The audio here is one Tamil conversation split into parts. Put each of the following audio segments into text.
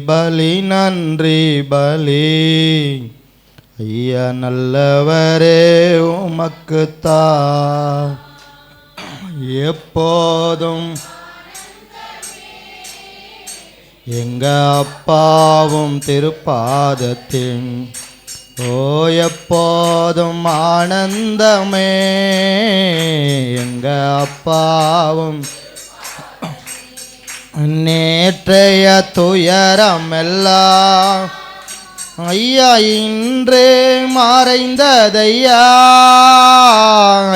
பலி நன்றி பலி. ஐயா நல்லவரே உமக்குத்தா எப்போதும் எங்க அப்பாவும் திருப்பாதத்தின் எப்போதும் ஆனந்தமே. எங்க அப்பாவும் நேற்றைய துயரம் எல்லாம் ஐயா இன்றே மறைந்ததையா.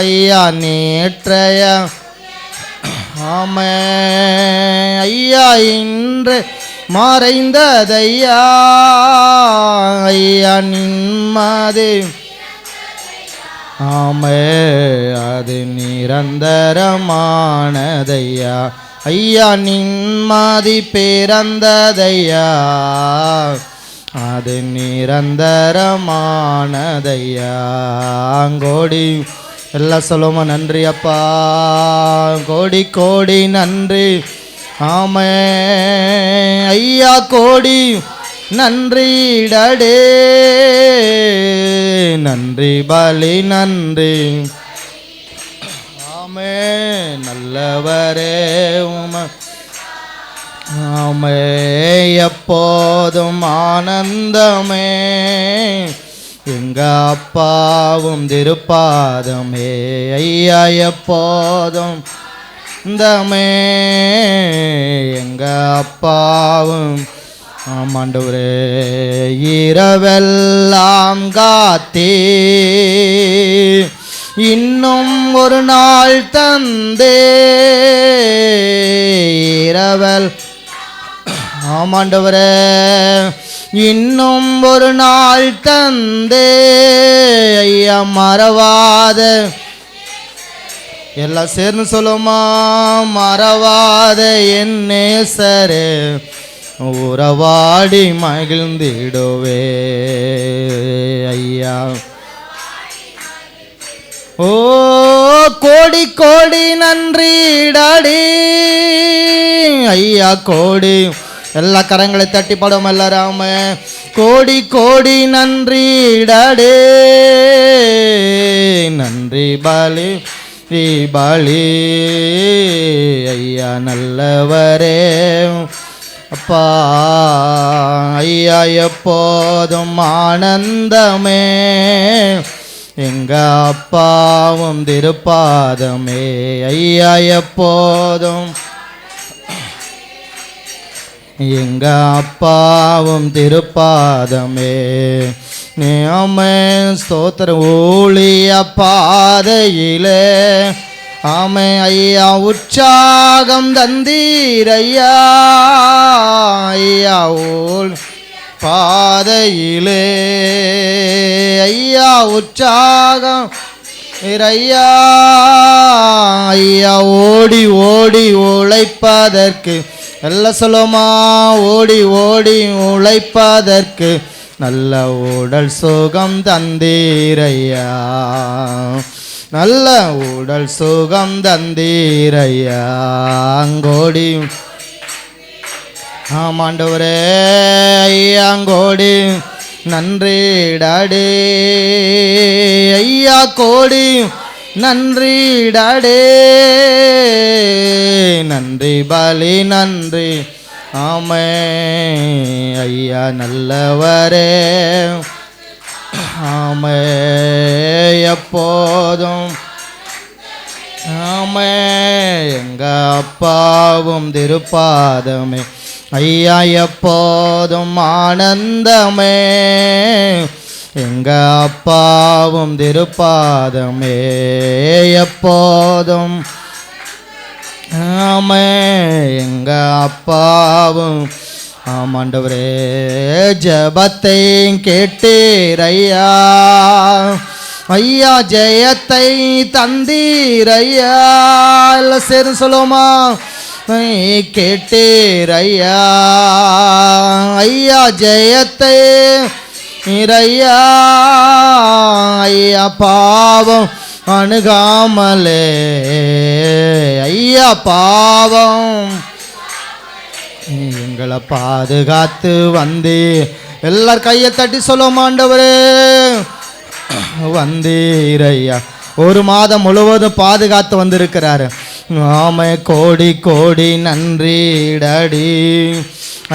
ஐயா நேற்றைய ஆமே ஐயா இன்று மறைந்ததையா. ஐயா நிம்மதி ஆமே அது நிரந்தரமானதையா. ஐயா நிம்மதி பிறந்ததையா அது நிரந்தரமானதையா. கோடி எல்லாம் சொல்லுமா நன்றி அப்பா. கோடி கோடி நன்றி ஆமே ஐயா கோடி நன்றி டடே. நன்றி பலி நன்றி ஆமே நல்லவரே உம ஆமே எப்போதும் ஆனந்தமே. எங்க அப்பாவும் திருப்பாதமே. ஐயா எப்போதும் இந்தமே எங்க அப்பாவும் ஆமாண்டவரே. இரவெல்லாம் காத்தே இன்னும் ஒரு நாள் தந்தே. இரவல் ஆமாண்டவரே இன்னும் ஒரு நாள் தந்தே. ஐயா மறவாத எல்லாம் சேர்ந்து சொல்லுமா மறவாத என் நேசரே உறவாடி மகிழ்ந்திடுவே. ஐயா ஓ கோடி கோடி நன்றி டாடி. ஐயா கோடி எல்லா கரங்களை தட்டி பாடும் எல்லாராம கோடி கோடி நன்றி டாடே. நன்றி பலி பலி ஐயா நல்லவரே அப்பா. ஐயா எப்போதும் ஆனந்தமே. எங்க அப்பாவும் திருப்பாதமே. ஐயா எப்போதும் எங்க அப்பாவும் திருப்பாதமே. ஆமே ஸ்தோத்திர ஊழிய பாதையிலே ஆமே ஐயா உற்சாகம் தந்தீரையா. ஐயா ஊழ் பாதையிலே ஐயா உற்சாகம் இறையா. ஐயா ஓடி ஓடி உழைப்பதற்கு எல்லாம் சொல்லுமா ஓடி ஓடி உழைப்பதற்கு நல்ல உடல் சுகம் தந்தீரையா. நல்ல உடல் சுகம் தந்தீரையா. அங்கோடி ஆமாண்டவரே ஐயாங்கோடி நன்றி டாடே. ஐயா கோடி நன்றி டாடே. நன்றி பலி நன்றி ஆமே ஐயா நல்லவரே ஆமே எப்போதும் ஆமே எங்க அப்பாவும் திருப்பாதமே. ஐயா எப்போதும் ஆனந்தமே. எங்க அப்பாவும் திருப்பாதமே எப்போதும் ஆமே. எங்க அப்பாவும் ஆமாண்டவரே ஜபத்தை கேட்டீரையா. ஐயா ஜெயத்தை தந்தீரையா. எல்லாம் சேரும் சொல்லுமா கேட்டீரையா. ஐயா ஜெயத்தை இறையா. ஐயா பாவம் அணுகாமலே. ஐயா பாவம் எங்களை பாதுகாத்து வந்தே. எல்லார் கையை தட்டி சொல்லுவோம், ஆண்டவரே வந்தீரையா. ஒரு மாதம் முழுவதும் பாதுகாத்து வந்திருக்கிறாரு. ஆமை கோடி கோடி நன்றி டாடி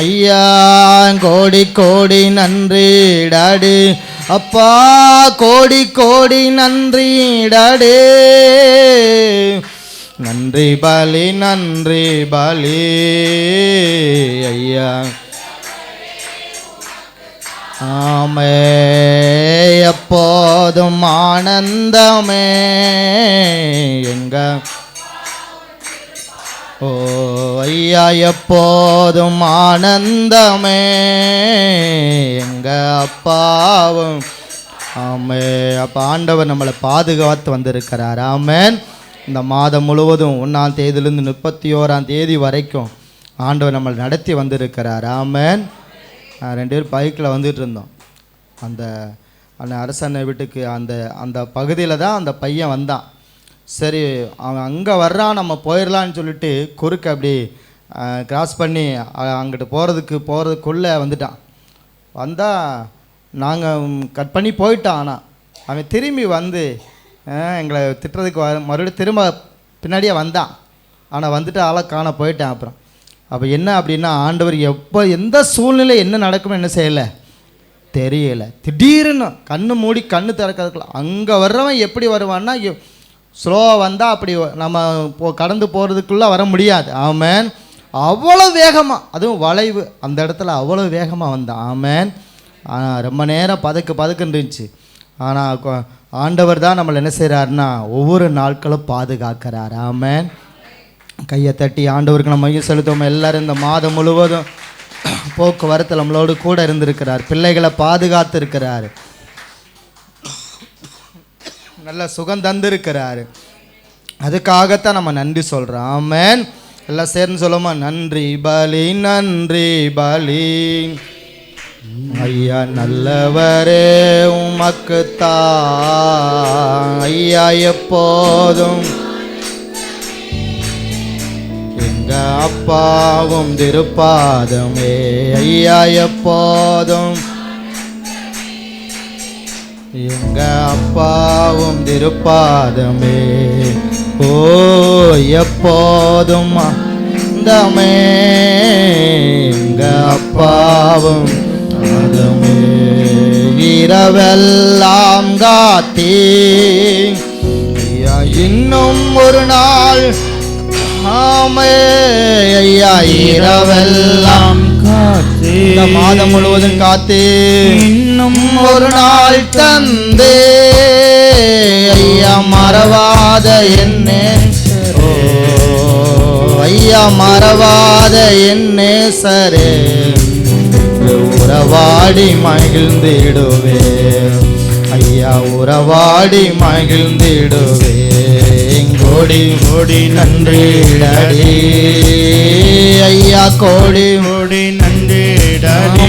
ஐயா, கோடி கோடி நன்றி டாடி அப்பா, கோடி கோடி நன்றி டாடி. நன்றி பலி நன்றி பலி ஐயா. ஆமே எப்போதும் ஆனந்தமே எங்க ஓ ஐயா, எப்போதும் ஆனந்தமே எங்க அப்பாவும். ஆமே அப்போ ஆண்டவர் நம்மளை பாதுகாத்து வந்திருக்கிறார். ஆமேன். இந்த மாதம் முழுவதும் 1ஆம் தேதியிலிருந்து 31ஆம் தேதி வரைக்கும் ஆண்டவர் நம்மளை நடத்தி வந்திருக்கிறார். ஆமேன். 2 பேர் பைக்கில் வந்துட்டு இருந்தோம். அந்த அரசனை வீட்டுக்கு அந்த பகுதியில் தான் அந்த பையன் வந்தான். சரி அவன் அங்கே வர்றான், நம்ம போயிடலான்னு சொல்லிட்டு குறுக்க அப்படி கிராஸ் பண்ணி அங்கிட்டு போகிறதுக்குள்ளே வந்துட்டான். வந்தால் நாங்கள் கட் பண்ணி போயிட்டான். ஆனால் அவன் திரும்பி வந்து எங்களை திட்டுறதுக்கு மறுபடியும் திரும்ப பின்னாடியே வந்தான். ஆனால் வந்துட்டு ஆளை காண போயிட்டான். அப்புறம் அப்போ என்ன அப்படின்னா, ஆண்டவர் எப்போ எந்த சூழ்நிலை என்ன நடக்கும்னு என்ன செய்யலை தெரியலை. திடீர்னு கண்ணு மூடி கண்ணு திறக்கிறதுக்குள்ள அங்கே வர்றவன் எப்படி வருவான்னா, ஸ்லோவாக வந்தால் அப்படி நம்ம கடந்து போகிறதுக்குள்ளே வர முடியாது. ஆமேன். அவ்வளோ வேகமாக, அதுவும் வளைவு அந்த இடத்துல அவ்வளோ வேகமாக வந்தான். ஆமேன். ஆனால் ரொம்ப நேரம் பதுக்குன்னு இருந்துச்சு. ஆனால் ஆண்டவர் தான் நம்மளை என்ன செய்கிறாருன்னா ஒவ்வொரு நாட்களும் பாதுகாக்கிறார். ஆமேன். கையை தட்டி ஆண்டவருக்கு நம்ம மையம் செலுத்துவோம். எல்லோரும் இந்த மாதம் முழுவதும் போக்குவரத்து நம்மளோடு கூட இருந்திருக்கிறார். பிள்ளைகளை பாதுகாத்து இருக்கிறார். நல்ல சுகம் தந்திருக்கிறாரு. அதுக்காகத்தான் நம்ம நன்றி சொல்கிறோம். ஆமேன். எல்லாம் சேர்ந்து சொல்லுமா, நன்றி பலி நன்றி பலி ஐயா. நல்லவரே உமக்குத்தான் ஐயா, எப்போதும் எங்க அப்பாவும் திருப்பாதமே ஐயா, எப்போதும் எங்க அப்பாவும் திருப்பாதமே. ஓ எப்போதும் அந்தமே எங்க அப்பாவும் அதமே. இரவெல்லாம் காத்தீ ஐயா, இன்னும் ஒரு நாள். ஆமே ஐயா, இரவெல்லாம் காத்தே, இந்த மாதம் முழுவதும் காத்தே, இன்னும் ஒரு நாள் தந்தே ஐயா, மறவாத என்னே. ஓ ஐயா, மறவாத என்னே சரே, உறவாடி மகிழ்ந்திடுவே ஐயா, உறவாடி மகிழ்ந்திடுவே. கோடி கோடி நன்றி டாடி ஐயா, கோடி கோடி நன்றி டாடி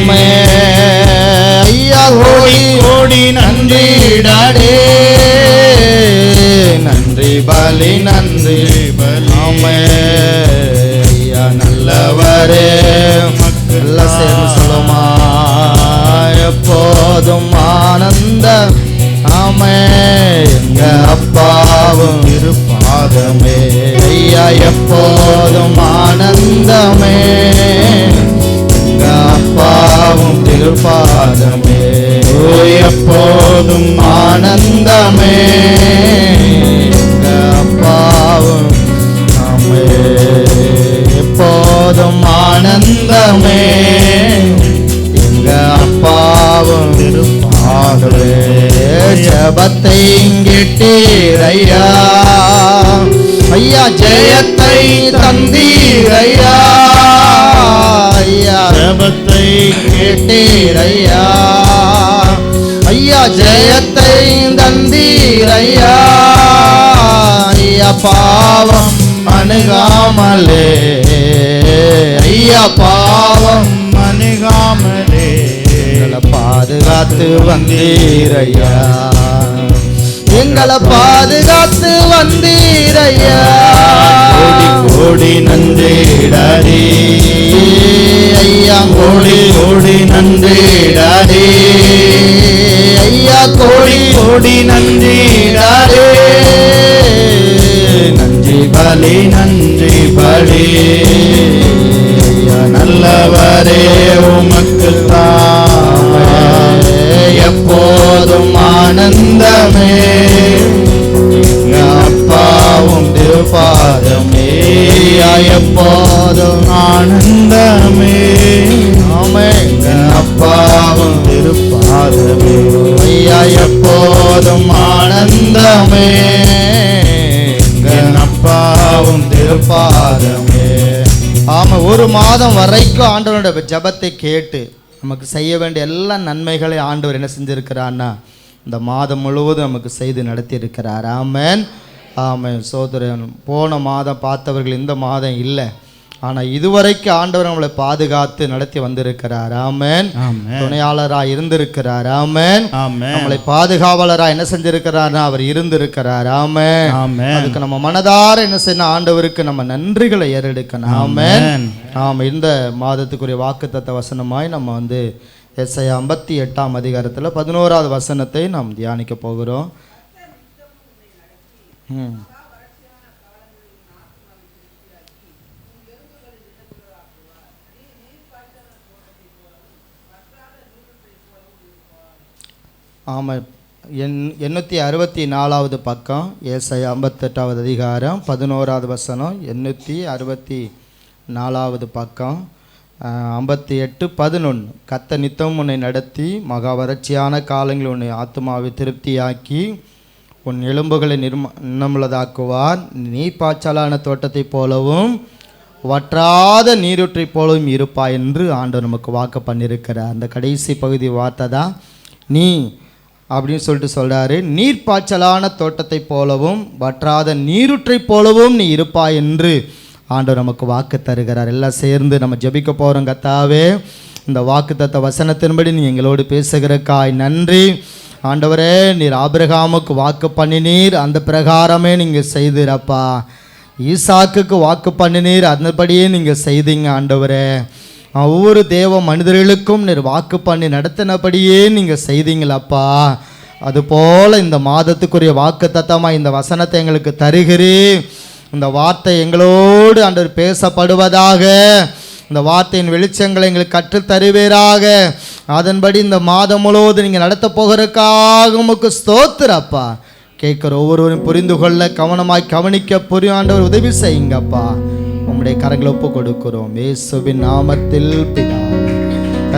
ஐயா, கோடி கோடி நன்றி டாடி. நன்றி பலி நன்றி பலி ஐயா, நல்லவரே. எல்லாம் சேர்ந்து சொல்லுமா, எப்போதும் ஆனந்த. ஆமே எங்க அப்பாவும் திருப்பாதமே ஐயா, எப்போதும் ஆனந்தமே எங்க அப்பாவும் திருப்பாதமே. எப்போதும் ஆனந்தமே எங்க அப்பாவும். ஆமே எப்போதும் ஆனந்தமே எங்க அப்பாவும் திருப்பாதமே. ஜபத்தை கேட்டீரையா ஐயா, ஜெயத்தை தந்தீரையா ஐயா, ஜபத்தை கேட்டீரையா ஐயா, ஜெயத்தை தந்தீரையா ஐயா. பாவம் அணுகாமலே ஐயா, பாவம் அணுகாமலே பாதுகாத்து வந்தீரையா. எங்க எங்களை பாதுகாத்து வந்தீரையா. கோடி கோடி நன்றி டாடி ஐயா, கோடி கோடி நன்றி டாடி ஐயா, கோடி கோடி நன்றி டாடி நன்றி பலி நன்றி பலி ஐயா நல்லவரே உமக்கு எப்போதும் ஆனந்தமே எங்க அப்பாவும் திருப்பாதமே. எப்போதும் ஆனந்தமே ஆமே எங்க அப்பாவும் திருப்பாதமே. ஐயா, எப்போதும் ஆனந்தமே என் அப்பாவும் திருப்பாதமே. ஆமா, ஒரு மாதம் வரைக்கும் ஆண்டவருடைய ஜெபத்தை கேட்டு நமக்கு செய்ய வேண்டிய எல்லா நன்மைகளை ஆண்டவர் என்ன செஞ்சிருக்கிறான்னா இந்த மாதம் முழுவதும் நமக்கு செய்து நடத்தி இருக்கிறார். ஆமென் ஆமென். சோதரன் போன மாதம் பார்த்தவர்கள் இந்த மாதம் இல்லை, ஆனால் இதுவரைக்கும் ஆண்டவர் நம்மளை பாதுகாத்து நடத்தி வந்திருக்கிறார். ஆமென். துணையாளராக இருந்திருக்கிறார். ஆமென். நம்மளை பாதுகாவலராக என்ன செஞ்சிருக்கிறார்னா அவர் இருந்திருக்கிறார். ஆமென். அதுக்கு நம்ம மனதார என்ன செய்யணும், ஆண்டவருக்கு நம்ம நன்றிகளை ஏறெடுக்கணும். ஆமென். ஆமாம். இந்த மாதத்துக்குரிய வாக்குத்தத்த வசனமாய் நம்ம வந்து எஸ்ஐயா 58ஆம் அதிகாரத்தில் 11வது வசனத்தை நாம் தியானிக்க போகிறோம். ஆமாம். 864வது பக்கம், ஏசாயா 58வது அதிகாரம் 11வது வசனம், 864வது பக்கம், 58:11. கத்த நித்தம் உன்னை நடத்தி மகா வறட்சியான காலங்களில் உன்னை ஆத்மாவை திருப்தியாக்கி உன் எலும்புகளை நிர்மலதாக்குவார். நீர்ப்பாய்ச்சலான தோட்டத்தைப் போலவும் வற்றாத நீரூற்றை போலவும் இருப்பாய் என்று ஆண்டவர் நமக்கு வாக்கு பண்ணியிருக்கிறார். அந்த கடைசி பகுதி வார்த்தை தான் நீ அப்படின்னு சொல்லிட்டு சொல்கிறாரு. நீர்ப்பாய்ச்சலான தோட்டத்தை போலவும் வற்றாத நீரூற்றை போலவும் நீ இருப்பாய் என்று ஆண்டவர் நமக்கு வாக்கு தருகிறார். எல்லாம் சேர்ந்து நம்ம ஜெபிக்க போகிறோம். கர்த்தாவே, இந்த வாக்குத்தத்த வசனத்தின்படி நீ எங்களோடு பேசுகிறக்காய் நன்றி. ஆண்டவரே, நீர் ஆபிரகாமுக்கு வாக்கு பண்ணினீர், அந்த பிரகாரமே நீங்கள் செய்தீரப்பா. ஈசாக்குக்கு வாக்கு பண்ணினீர், அந்தபடியே நீங்கள் செய்தீங்க ஆண்டவரே. ஒவ்வொரு தேவ மனிதர்களுக்கும் நீர் வாக்கு பண்ணி நடத்தினபடியே நீங்கள் செய்தீங்களப்பா. அதுபோல் இந்த மாதத்துக்குரிய வாக்கு தத்தமாக இந்த வசனத்தை எங்களுக்கு தருகிறீர். இந்த வார்த்தை எங்களோடு ஆண்டவர் பேசப்படுவதாக. இந்த வார்த்தையின் வெளிச்சங்களை எங்களுக்கு கற்றுத்தருவீராக. அதன்படி இந்த மாதம் முழுவதும் நீங்கள் நடத்த போகிறதுக்காக உமக்கு ஸ்தோத்திரப்பா. கேட்குற ஒவ்வொருவரும் புரிந்து கொள்ள கவனமாய் கவனிக்க ஆண்டவர் உதவி செய்யுங்கப்பா. உம்முடைய கரங்களை ஒப்பு கொடுக்கிறோம் இயேசுவின் நாமத்தில் பிதாவே.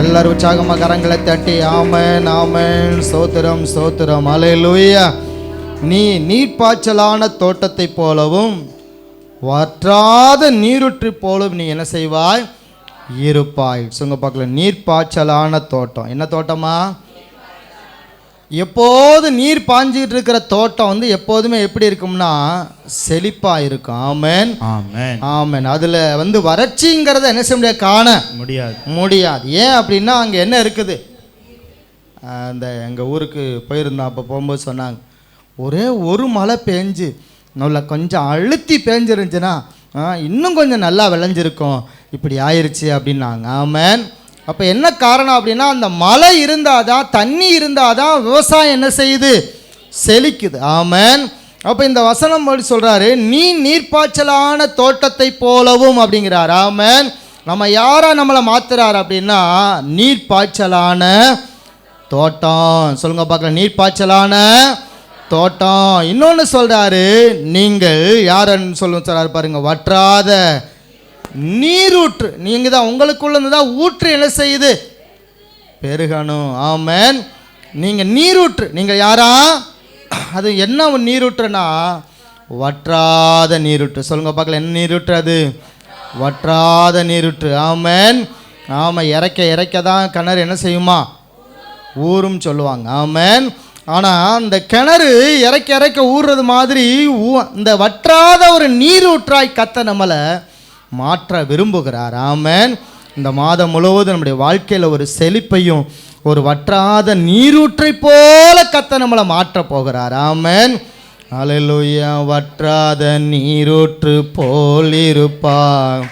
எல்லாரும் உற்சாகமாக கரங்களை தட்டி ஆமென் ஆமென். ஸ்தோத்திரம் ஸ்தோத்திரம். அல்லேலூயா. நீ நீர்ப்பாய்ச்சலான தோட்டத்தை போலவும் வற்றாத நீரூற்று போலவும் நீ என்ன செய்வாய், இருப்பாய். சொல்லுங்க பார்க்கலாம். நீர்ப்பாய்ச்சலான தோட்டம் என்ன தோட்டமா? எப்போது நீர் பாஞ்சிட்டு இருக்கிற தோட்டம் வந்து எப்போதுமே எப்படி இருக்கும்னா செழிப்பாக இருக்கும். ஆமென் ஆமென் ஆமென். அதில் வந்து வறட்சிங்கிறத என்ன செய்ய முடியாது, காண முடியாது. ஏன் அப்படின்னா அங்கே என்ன இருக்குது, அந்த எங்கள் ஊருக்கு போயிருந்தோம். அப்போ போகும்போது சொன்னாங்க, ஒரே ஒரு மழை பெஞ்சு நல்லா கொஞ்சம் அழுத்தி பெஞ்சிருந்துச்சுன்னா இன்னும் கொஞ்சம் நல்லா விளைஞ்சிருக்கும், இப்படி ஆயிடுச்சு அப்படின்னாங்க. ஆமென். அப்போ என்ன காரணம் அப்படின்னா அந்த மழை இருந்தால் தான், தண்ணி இருந்தால் தான் விவசாயம் என்ன செய்யுது, செழிக்குது. ஆமென். அப்போ இந்த வசனம் படி சொல்கிறாரு, நீ நீர்ப்பாய்ச்சலான தோட்டத்தை போலவும் அப்படிங்கிறார். ஆமென். நம்ம யாரா நம்மளை மாத்துறாரு அப்படின்னா நீர்ப்பாய்ச்சலான தோட்டம். சொல்லுங்க பார்க்கலாம், நீர்ப்பாய்ச்சலான தோட்டம். இன்னொன்று சொல்கிறாரு, நீங்கள் யாருன்னு சொல்றாரு பாருங்க, வற்றாத நீரூற்று. நீங்கள் தான் உங்களுக்குள்ளது தான் ஊற்று என்ன செய்யுது, பெருகணும். ஆமென். நீங்கள் நீரூற்று. நீங்கள் யாரா, அது என்ன நீரூற்றுனா வற்றாத நீரூற்று. சொல்லுங்க பார்க்கலாம், என்ன நீரூற்று அது, வற்றாத நீரூற்று. ஆமென். ஆமாம். இறைக்க இறைக்க தான் கிணறு என்ன செய்யுமா, ஊரும் சொல்லுவாங்க. ஆமென். ஆனால் அந்த கிணறு இறைக்க இறைக்க ஊறுறது மாதிரி இந்த வற்றாத ஒரு நீரூற்றாய் கத்த நம்மளை மாற்ற விரும்புகிறார். ஆமென். இந்த மாதம் முழுவதும் நம்முடைய வாழ்க்கையில் ஒரு செழிப்பையும் ஒரு வற்றாத நீரூற்றை போல கர்த்தர் நம்மளை மாற்ற போகிறார். ஆமென். அல்லேலூயா. வற்றாத நீரூற்று போல் இருப்பார்,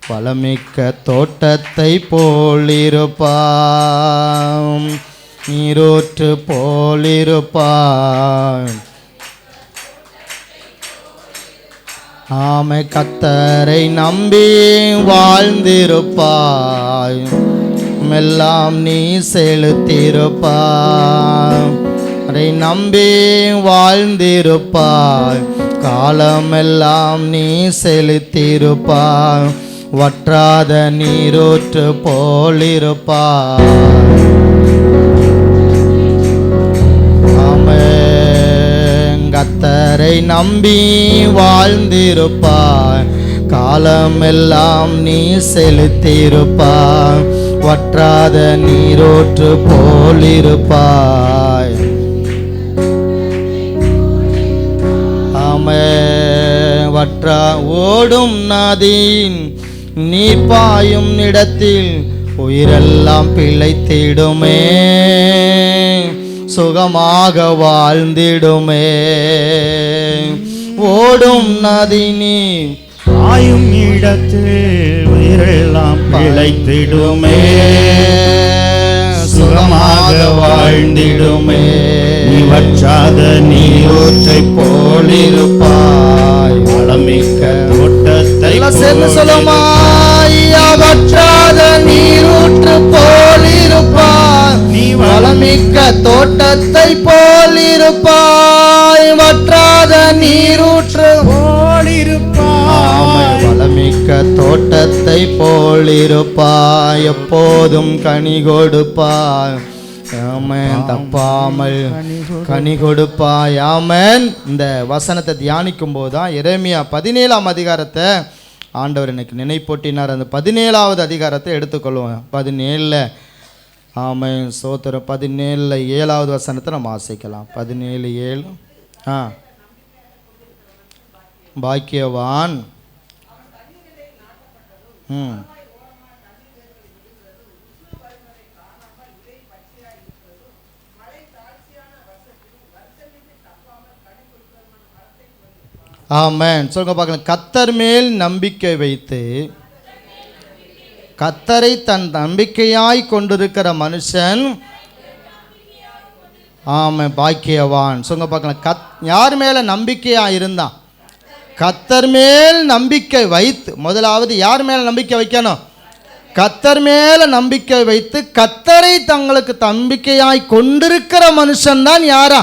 வளமிக்க தோட்டத்தை போல் இருப்பார், நீரூற்று போல் இருப்பார். ஆமை கர்த்தரை நம்பி வாழ்ந்திருப்பாய், எல்லாம் நீ செலுத்திருப்பாய். அதை நம்பி வாழ்ந்திருப்பாய், காலமெல்லாம் நீ செலுத்திருப்பாய், வற்றாத நீரூற்று போலிருப்பாய். கர்த்தரை நம்பி வாழ்ந்திருப்பாய், காலமெல்லாம் நீ செலுத்திருப்பாய், வற்றாத நீரூற்று போலிருப்பாய். ஆமென். வற்றா ஓடும் நதியின் நீர் பாயும் இடத்தில் உயிரெல்லாம் பிழைத்திடுமே, சுகமாக வாழ்ந்திடுமே. ஓடும் நதி நீர் பாயும் இடத்தில் உயிரெல்லாம் பிழைத்திடுமே, சுகமாக வாழ்ந்திடுமே. நீ வற்றாத நீரூற்றை போலிருப்பாய், வளமிக்க தோட்டத்தை சேர்ந்து சொல்லுமா, வற்றாத நீரூற்று போலிருப்பாய், நீ வளமிக்க தோட்டத்தை போலிருப்பாய், வற்றாத நீரூற்று போலிருப்பாய், வளமிக்க தோட்டத்தை போலிருப்பாய், எப்போதும் கனி கொடுப்பாய். ஆமென். தப்பாமல் கனி கொடுப்பாய். ஆமென். இந்த வசனத்தை தியானிக்கும் போதுதான் எரேமியா 17ஆம் அதிகாரத்தை ஆண்டவர் எனக்கு நினைப்பூட்டினார். அந்த 17வது அதிகாரத்தை எடுத்துக்கொள்வோம். 17 ஆமென். சோத்திரம். 17 7வது வசனத்தை நம்ம வாசிக்கலாம். 17:7. பாக்கியவான் ஆமென். சொல்லுங்க பார்க்கலாம். கர்த்தர் மேல் நம்பிக்கை வைத்து கர்த்தரை தன் நம்பிக்கையாய் கொண்டிருக்கிற மனுஷன் ஆமென் பாக்கியவான். சொல்லுங்க பார்க்கலாம். யார் மேல நம்பிக்கையா இருந்தான்? கர்த்தர் மேல் நம்பிக்கை வைத்து. முதலாவது யார் மேல நம்பிக்கை வைக்கணும்? கர்த்தர் மேல நம்பிக்கை வைத்து கர்த்தரை தங்களுக்கு நம்பிக்கையாய் கொண்டிருக்கிற மனுஷன் தான் யாரா?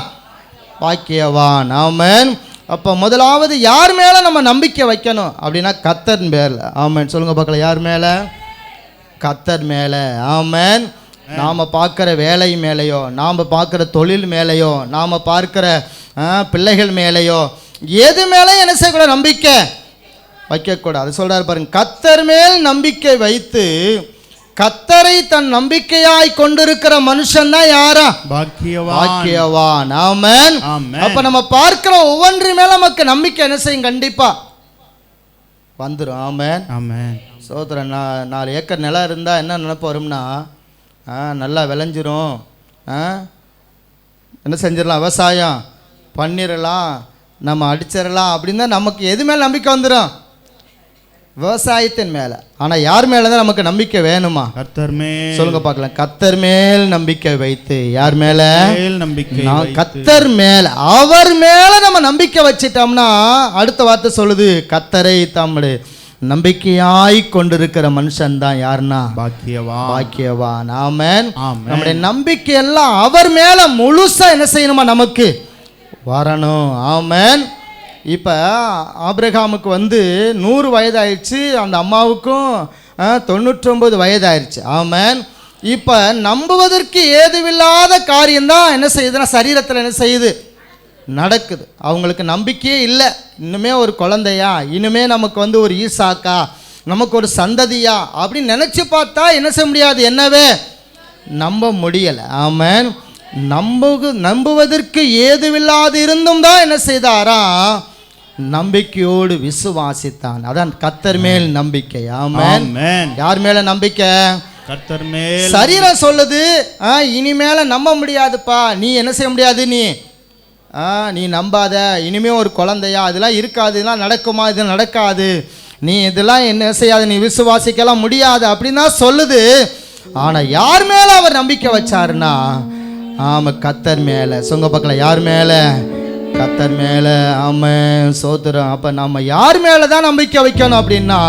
பாக்கியவான். ஆமென். அப்போ முதலாவது யார் மேலே நம்ம நம்பிக்கை வைக்கணும் அப்படின்னா கர்த்தர் மேலே. ஆமென். சொல்லுங்க பார்க்கலாம். யார் மேலே? கர்த்தர் மேலே. ஆமென். நாம் பார்க்குற வேலை மேலேயோ, நாம் பார்க்குற தொழில் மேலேயோ, நாம் பார்க்குற பிள்ளைகள் மேலேயோ, எது மேலே என்ன செய்யக்கூடாது? நம்பிக்கை வைக்கக்கூடாது. அது சொல்கிறார் பாருங்க. கர்த்தர் மேல் நம்பிக்கை வைத்து கர்த்தரை தன் நம்பிக்கையாய் கொண்டிருக்கிற மனுஷன் தான் யாரா? பாக்கியவான். ஆமென். அப்ப நம்ம பார்க்கிற ஒவ்வொன்று மேல நமக்கு நம்பிக்கை என்ன செய்யும்? கண்டிப்பா வந்துடும். ஆமென். ஆமென். சோதரன் 4 ஏக்கர் நிலம் இருந்தா என்ன நினைப்பு வரும்னா, நல்லா விளைஞ்சிரும், என்ன செஞ்சிடலாம், விவசாயம் பண்ணிடலாம், நம்ம அடிச்சிடலாம் அப்படின்னு தான் நமக்கு எது மேலே நம்பிக்கை வந்துடும்? விவசாயத்தின் மேலே. ஆனால் யார் மேலே தான் நமக்கு நம்பிக்கை வேணுமா? கர்த்தர் மேல். சொல்லுங்க பார்க்கலாம். கர்த்தர் மேல் நம்பிக்கை வைத்து. யார் மேலே? நம்பிக்கை. கர்த்தர் மேல். அவர் மேலே நம்ம நம்பிக்கை வச்சிட்டோம்னா அடுத்த வார்த்தை சொல்லுது, கர்த்தரை தம்முடைய நம்பிக்கையாய் கொண்டிருக்கிற மனுஷன் தான் யாருன்னா? பாக்கியவான். பாக்கியவான். ஆமென். நம்முடைய நம்பிக்கை எல்லாம் அவர் மேலே முழுசா என்ன செய்யணுமா? நமக்கு வரணும். ஆமென். இப்போ ஆபிரகாமுக்கு 100 வயதாயிடுச்சு, அந்த அம்மாவுக்கும் 99 வயதாயிருச்சு. ஆமென். இப்போ நம்புவதற்கு ஏதுவில்லாத காரியம்தான் என்ன செய்யுதுன்னா சரீரத்தில் என்ன செய்யுது? நடக்குது. அவங்களுக்கு நம்பிக்கையே இல்லை. இன்னுமே ஒரு குழந்தையா, இனிமே நமக்கு ஒரு ஈசாக்கா, நமக்கு ஒரு சந்ததியா அப்படின்னு நினச்சி பார்த்தா என்ன செய்ய முடியாது? என்னவே நம்ப முடியலை. ஆமென். நம்புவதற்கு ஏதுவில்லாது இருந்தும் தான் என்ன செய்தாரா? நம்பிக்கையோடு விசுவாசித்தான். அதான் கர்த்தர் மேல் நம்பிக்கை. ஆமென். யார் மேல நம்பிக்கை? கர்த்தர் மேல் சரீரம் சொல்லுது இனிமேல நம்ப முடியாதுப்பா, நீ என்ன செய்ய முடியாது, நீ நம்பாத, இனிமே ஒரு குழந்தையா, இதெல்லாம் இருக்காது, இதெல்லாம் நடக்குமா, இது நடக்காது, நீ இதெல்லாம் என்ன செய்யாது, நீ விசுவாசிக்கலாம் முடியாது அப்படின்னு தான் சொல்லுது. ஆனால் யார் மேலே அவர் நம்பிக்கை வச்சாருன்னா கர்த்தர் மேலே. சொங்க பக்கம் யார் மேலே? கர்த்தர் மேலே. ஆமாம், சோத்திரம். அப்போ நம்ம யார் மேலே தான் நம்பிக்கை வைக்கணும் அப்படின்னா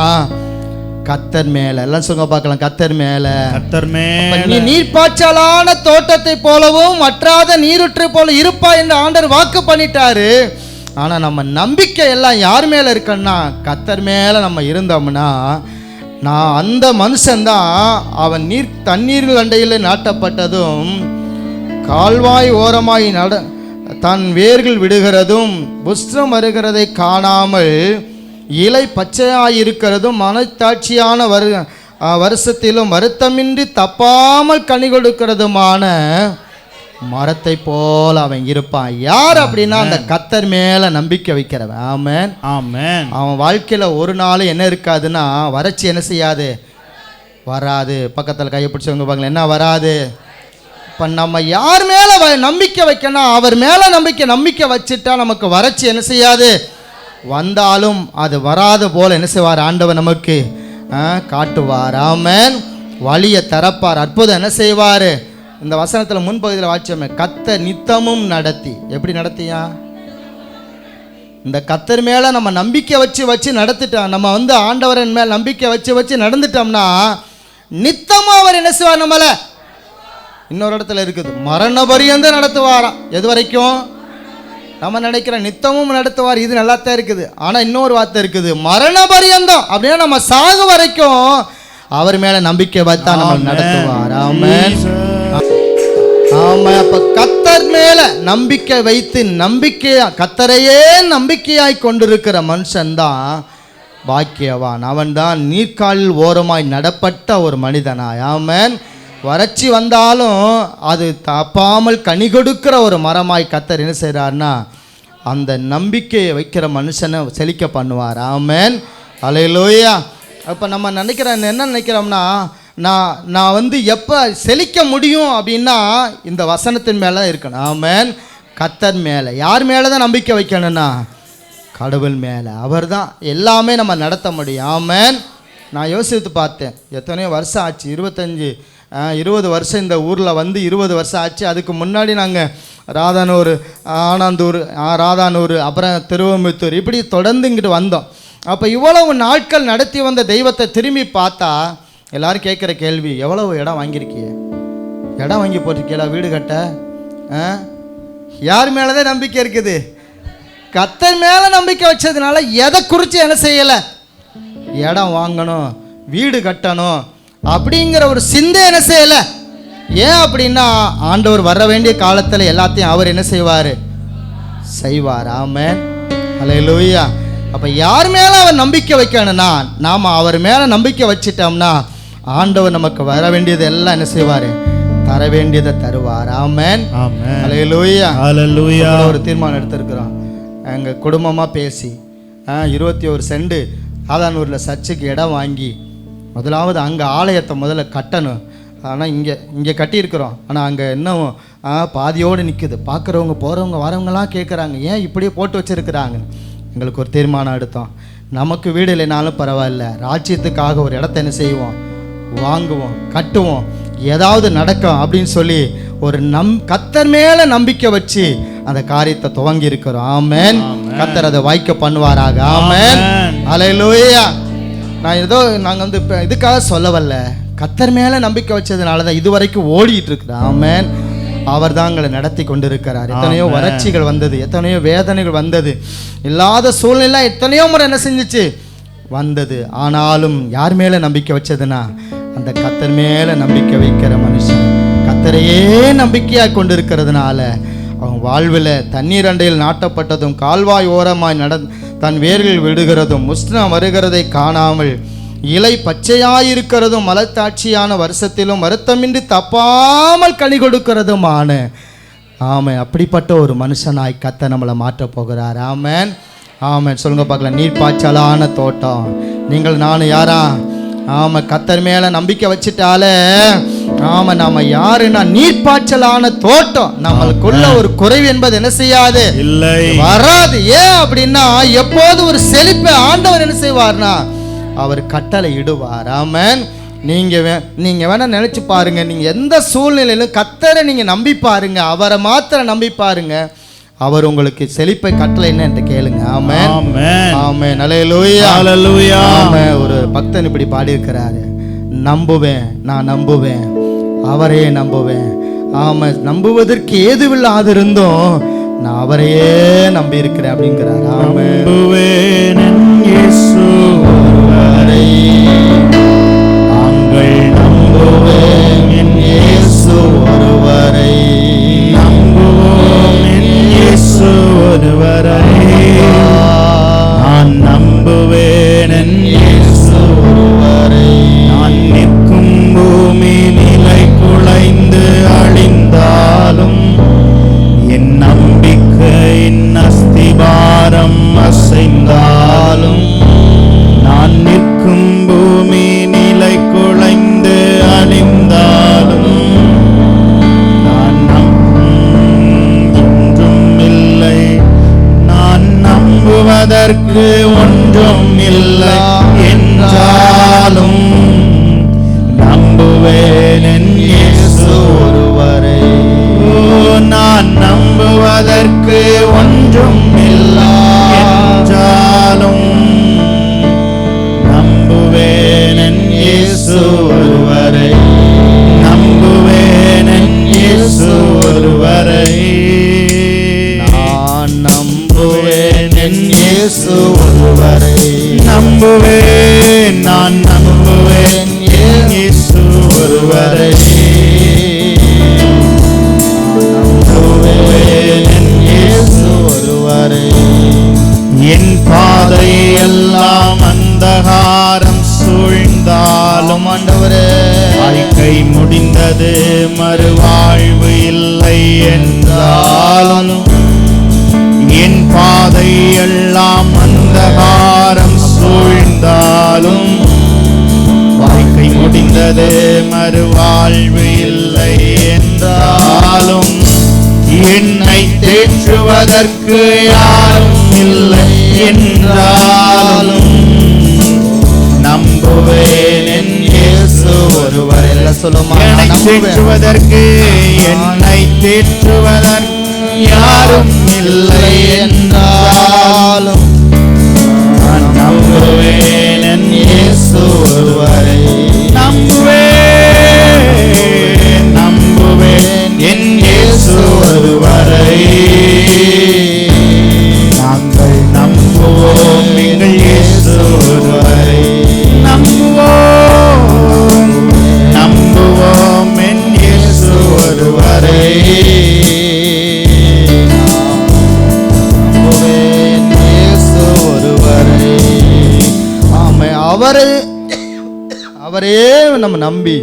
கர்த்தர் மேலே. எல்லாம் சொல்ல பார்க்கலாம், கர்த்தர் மேலே. கர்த்தர் மேலே. நீ நீர்ப்பாய்ச்சலான தோட்டத்தை போலவும் வற்றாத நீருற்றை போல இருப்பா என்று ஆண்டவர் வாக்கு பண்ணிட்டாரு. ஆனால் நம்ம நம்பிக்கை எல்லாம் யார் மேலே இருக்குன்னா கர்த்தர் மேலே நம்ம இருந்தோம்னா அந்த மனுஷன்தான் அவன் தண்ணீர்கள் அண்டையில் நாட்டப்பட்டதும் கால்வாய் ஓரமாய் தன் வேர்கள் விடுகிறதும் புஷ்டம் வருகிறதை காணாமல் இலை பச்சையாயிருக்கிறதும் மனத்தாட்சியான வருஷத்திலும் வருத்தமின்றி தப்பாமல் கனி கொடுக்கிறதுமான மரத்தை போல அவன் இருப்பான். யார் அப்படின்னா அந்த கர்த்தர் மேல நம்பிக்கை வைக்கிறவன். ஆமென், ஆமென். அவன் வாழ்க்கையில ஒரு நாள் என்ன இருக்காதுன்னா வறட்சி என்ன செய்யாது, வராது. பக்கத்தில் கையை பிடிச்சவங்க பாருங்களேன், என்ன வராது. இப்போ நம்ம யார் மேலே நம்பிக்கை வைக்கணும், அவர் மேலே நம்பிக்கை வச்சுட்டா நமக்கு வறட்சி என்ன செய்யாது, வந்தாலும் அது வராத போல் என்ன செய்வார் ஆண்டவர் நமக்கு காட்டுவார். ஆமென். வழியை திறப்பார், அற்புதம் என்ன செய்வார். இந்த வசனத்தில் முன்பகுதியில் வாட்சியமே கர்த்தர் நித்தமும் நடத்தி. எப்படி நடத்தியா? இந்த கர்த்தர் மேலே நம்ம நம்பிக்கை வச்சு நடத்திட்டோம். நம்ம ஆண்டவரின் மேல் நம்பிக்கை வச்சு நடந்துட்டோம்னா நித்தமும் அவர் என்ன செய்வார் நம்மளை. இன்னொரு இடத்துல இருக்குது மரண பரியந்தம் நடத்துவாராம். எது வரைக்கும்? நம்ம நினைக்கிற நித்தமும் நடத்துவார், இது நல்லாத்தான் இருக்குது. ஆனால் இன்னொரு வார்த்தை இருக்குது மரண பரியந்தம், அப்படின்னா நம்ம சாகு வரைக்கும் அவர் மேலே நம்பிக்கை வைத்தா நம்ம நடத்துவார். ஆமென், ஆமாம். அப்போ கர்த்தர் மேலே நம்பிக்கை வைத்து கர்த்தரையே நம்பிக்கையாய் கொண்டிருக்கிற மனுஷன்தான் பாக்கியவான். அவன் தான் நீர்க்காலில் ஓரமாய் நடப்பட்ட ஒரு மனிதனாய். ஆமென். வறட்சி வந்தாலும் அது தப்பாமல் கனி கொடுக்கிற ஒரு மரமாய் கர்த்தர் என்ன செய்கிறார்னா அந்த நம்பிக்கையை வைக்கிற மனுஷனை செழிக்க பண்ணுவார். ஆமென், அல்லேலூயா. அப்போ நம்ம என்ன நினைக்கிறோம்னா நான் எப்போ செழிக்க முடியும் அப்படின்னா இந்த வசனத்தின் மேலே இருக்கணும். ஆமென். கர்த்தர் மேலே. யார் மேலே தான் நம்பிக்கை வைக்கணும்னா கடவுள் மேலே. அவர் தான் எல்லாமே நம்ம நடத்த முடியும். ஆமென். நான் யோசித்து பார்த்தேன், எத்தனையோ வருஷம் ஆச்சு, 20 வருஷம் இந்த ஊரில் 20 வருஷம் ஆச்சு. அதுக்கு முன்னாடி நாங்கள் ராதானூர், ஆனந்தூர், ராதானூர், அப்புறம் திருவம்புத்தூர், இப்படி தொடர்ந்து இங்கிட்டு வந்தோம். அப்போ இவ்வளவு நாட்கள் நடத்தி வந்த தெய்வத்தை திரும்பி பார்த்தா எல்லோரும் கேட்குற கேள்வி, எவ்வளவு இடம் வாங்கியிருக்கிய, இடம் வாங்கி போட்டிருக்கீங்களா வீடு கட்ட? யார் மேலே தான் நம்பிக்கை இருக்குது? கர்த்தர் மேலே நம்பிக்கை வச்சதுனால எதை குறித்து என்ன செய்யலை, இடம் வாங்கணும், வீடு கட்டணும் அப்படிங்கிற ஒரு சிந்தை என்ன செய்யலை. ஏன் அப்படின்னா ஆண்டவர் வர வேண்டிய காலத்தில் எல்லாத்தையும் அவர் என்ன செய்வார். ஆமென், அல்லேலூயா. அப்போ யார் மேலே அவர் நம்பிக்கை வைக்கணும்னா நாம் அவர் மேலே நம்பிக்கை வச்சிட்டோம்னா ஆண்டவர் நமக்கு வர வேண்டியது எல்லாம் என்ன செய்வார், தர வேண்டியதை தருவார். ஆமென், அல்லேலூயா, அல்லேலூயா. ஒரு தீர்மானம் எடுத்திருக்கிறோம் எங்கள் குடும்பமாக பேசி 21 சென்ட் ஆதானூரில் சர்ச்சுக்கு இடம் வாங்கி முதலாவது அங்கே ஆலயத்தை முதல்ல கட்டணும். ஆனால் இங்கே கட்டியிருக்கிறோம், ஆனால் அங்கே இன்னும் பாதியோடு நிற்குது. பார்க்குறவங்க போகிறவங்க வரவங்கலாம் கேட்குறாங்க, ஏன் இப்படியே போட்டு வச்சுருக்குறாங்க. எங்களுக்கு ஒரு தீர்மானம் எடுத்தோம், நமக்கு வீடு இல்லைனாலும் பரவாயில்ல, ராஜ்யத்துக்காக ஒரு இடத்த என்ன செய்வோம், வாங்குவோம், கட்டுவோம், ஏதாவது நடக்கும் அப்படின்னு சொல்லி ஒரு கர்த்தர் மேலே நம்பிக்கை வச்சு அந்த காரியத்தை துவங்கி இருக்கிறோம். ஆமென். கர்த்தர் அதை வாய்க்க பண்ணுவாராக. ஆமென், அல்லேலூயா. நாங்கள் இப்போ இதுக்காக சொல்ல வரல, கர்த்தர் மேலே நம்பிக்கை வச்சதுனால தான் இதுவரைக்கும் ஓடிட்டு இருக்கிறோம். ஆமென். அவர் தான் எங்களை நடத்தி கொண்டு இருக்கிறார். எத்தனையோ வறட்சிகள் வந்தது, எத்தனையோ வேதனைகள் வந்தது, இல்லாத சூழ்நிலை எத்தனையோ முறை என்ன செஞ்சிச்சு வந்தது. ஆனாலும் யார் மேலே நம்பிக்கை வச்சதுன்னா அந்த கர்த்தர் மேலே நம்பிக்கை வைக்கிற மனுஷன் கர்த்தரையே நம்பிக்கையாக கொண்டு இருக்கிறதுனால அவன் வாழ்வில் தண்ணீர் அண்டையில் நாட்டப்பட்டதும் கால்வாய் ஓரமாய் தன் வேர்கள் விடுகிறதும் உஷ்ணம் வருகிறதை காணாமல் இலை பச்சையாயிருக்கிறதும் மலத்தாட்சியான வருஷத்திலும் வருத்தமின்றி தப்பாமல் கனி கொடுக்கிறதுமான ஆமென். அப்படிப்பட்ட ஒரு மனுஷனாய் கர்த்தர் நம்மளை மாற்றப் போகிறார். ஆமென், ஆமென். சொல்லுங்க பார்க்கலாம், நீர்ப்பாய்ச்சலான தோட்டம். நீங்கள் நானும் யாரா? ஆமா, கர்த்தர் மேல நம்பிக்கை வச்சுட்டாலே ஆமா, நாம யாருன்னா நீர்ப்பாய்ச்சலான தோட்டம். நம்மளுக்குள்ள ஒரு குறைவு என்பது என்ன செய்யாது, இல்லை, வராது. ஏன் அப்படின்னா எப்போது ஒரு செழிப்பை ஆண்டவர் என்ன செய்வார்னா அவர் கட்டளை இடுவார். ஆமென். நீங்க வேணா நினைச்சு பாருங்க, நீங்க எந்த சூழ்நிலையிலும் கர்த்தரை நீங்க நம்பி பாருங்க, அவரை மாத்திரம் நம்பி பாருங்க, அவர் உங்களுக்கு செழிப்பை கட்டளை என்ன என்று கேளுங்க. ஆமென், ஆமென், ஆமென், அல்லேலூயா, ஹல்லேலூயா. ஆமென். ஒரு பக்தன் இப்படி பாடி இருக்கிறாரு, நம்புவேன், நான் நம்புவேன், அவரையே நம்புவேன். ஆமா, நம்புவதற்கு ஏதுவில்லாது இருந்தும் நான் அவரையே நம்பி இருக்கிறேன் அப்படிங்கிறார். ஆமென். நம்புவேன் என் இயேசு ஒருவரை, நாங்கள் நம்புவோம் என் இயேசு ஒருவரை, நம்புவோம் என் இயேசு ஒருவரை, நான் நம்புவேன் என் இயேசு ஒருவரை. நான் நிற்கும் பூமி நிலை குலைந்து அழிந்தாலும் என் நம்பிக்கையின் அஸ்திபாரம் அசைந்தாலும், நான் நிற்கும் பூமி நிலை குலைந்து அழிந்தாலும், நான் ஒன்றும் இல்லை, நான் நம்புவதற்கு ஒன்றும் இல்லை என்றாலும் நம்புவேன் என் இயேசு ஒருவரை. நான் நம்புவதற்கு ஒன்றும் இல்லை என்றாலும் நம்புவேன் என் இயேசு ஒருவரை, நம்புவேன் என் இயேசு ஒருவரை. நான் நம்புவேன் என் இயேசு ஒருவரை, நம்புவேன், நான் நம்புவேன் என் இயேசு ஒருவரை, நம்புவேன் என் இயேசு ஒருவரை. என் பாதை எல்லாம் அந்தகாரம் சூழ்ந்தாலும் ஆண்டவரே, வாழ்க்கை முடிந்தது மறுவாழ்வு இல்லை என்றாலும், என் பாதை எல்லாம் அந்தகாரம் சூழ்ந்தாலும் வாழ்க்கை முடிந்தது மறுவாழ்வு இல்லை என்றாலும், என்னை தேற்றுவதற்கு யாரும் இல்லை என்றாலும் நம்புவேன் என் இயேசு ஒருவரை. சொல்லுமா, என்னை தேற்றுவதற்கு, என்னை தேற்றுவதற்கு யாரும் இல்லை என்றாலும் நான் நம்புவேன் என் இயேசு ஒருவரை, நம்புவேன், நம்புவேன் என் இயேசு ஒருவரை. நாங்கள் நம்புவோம் எங்கள் இயேசு ஒருவரை, நம்புவோம், நம்புவோம் என் இயேசு ஒருவரை. நம்புவேன் இயேசு ஒருவரை. ஆமை, அவரே நம்ம நம்பி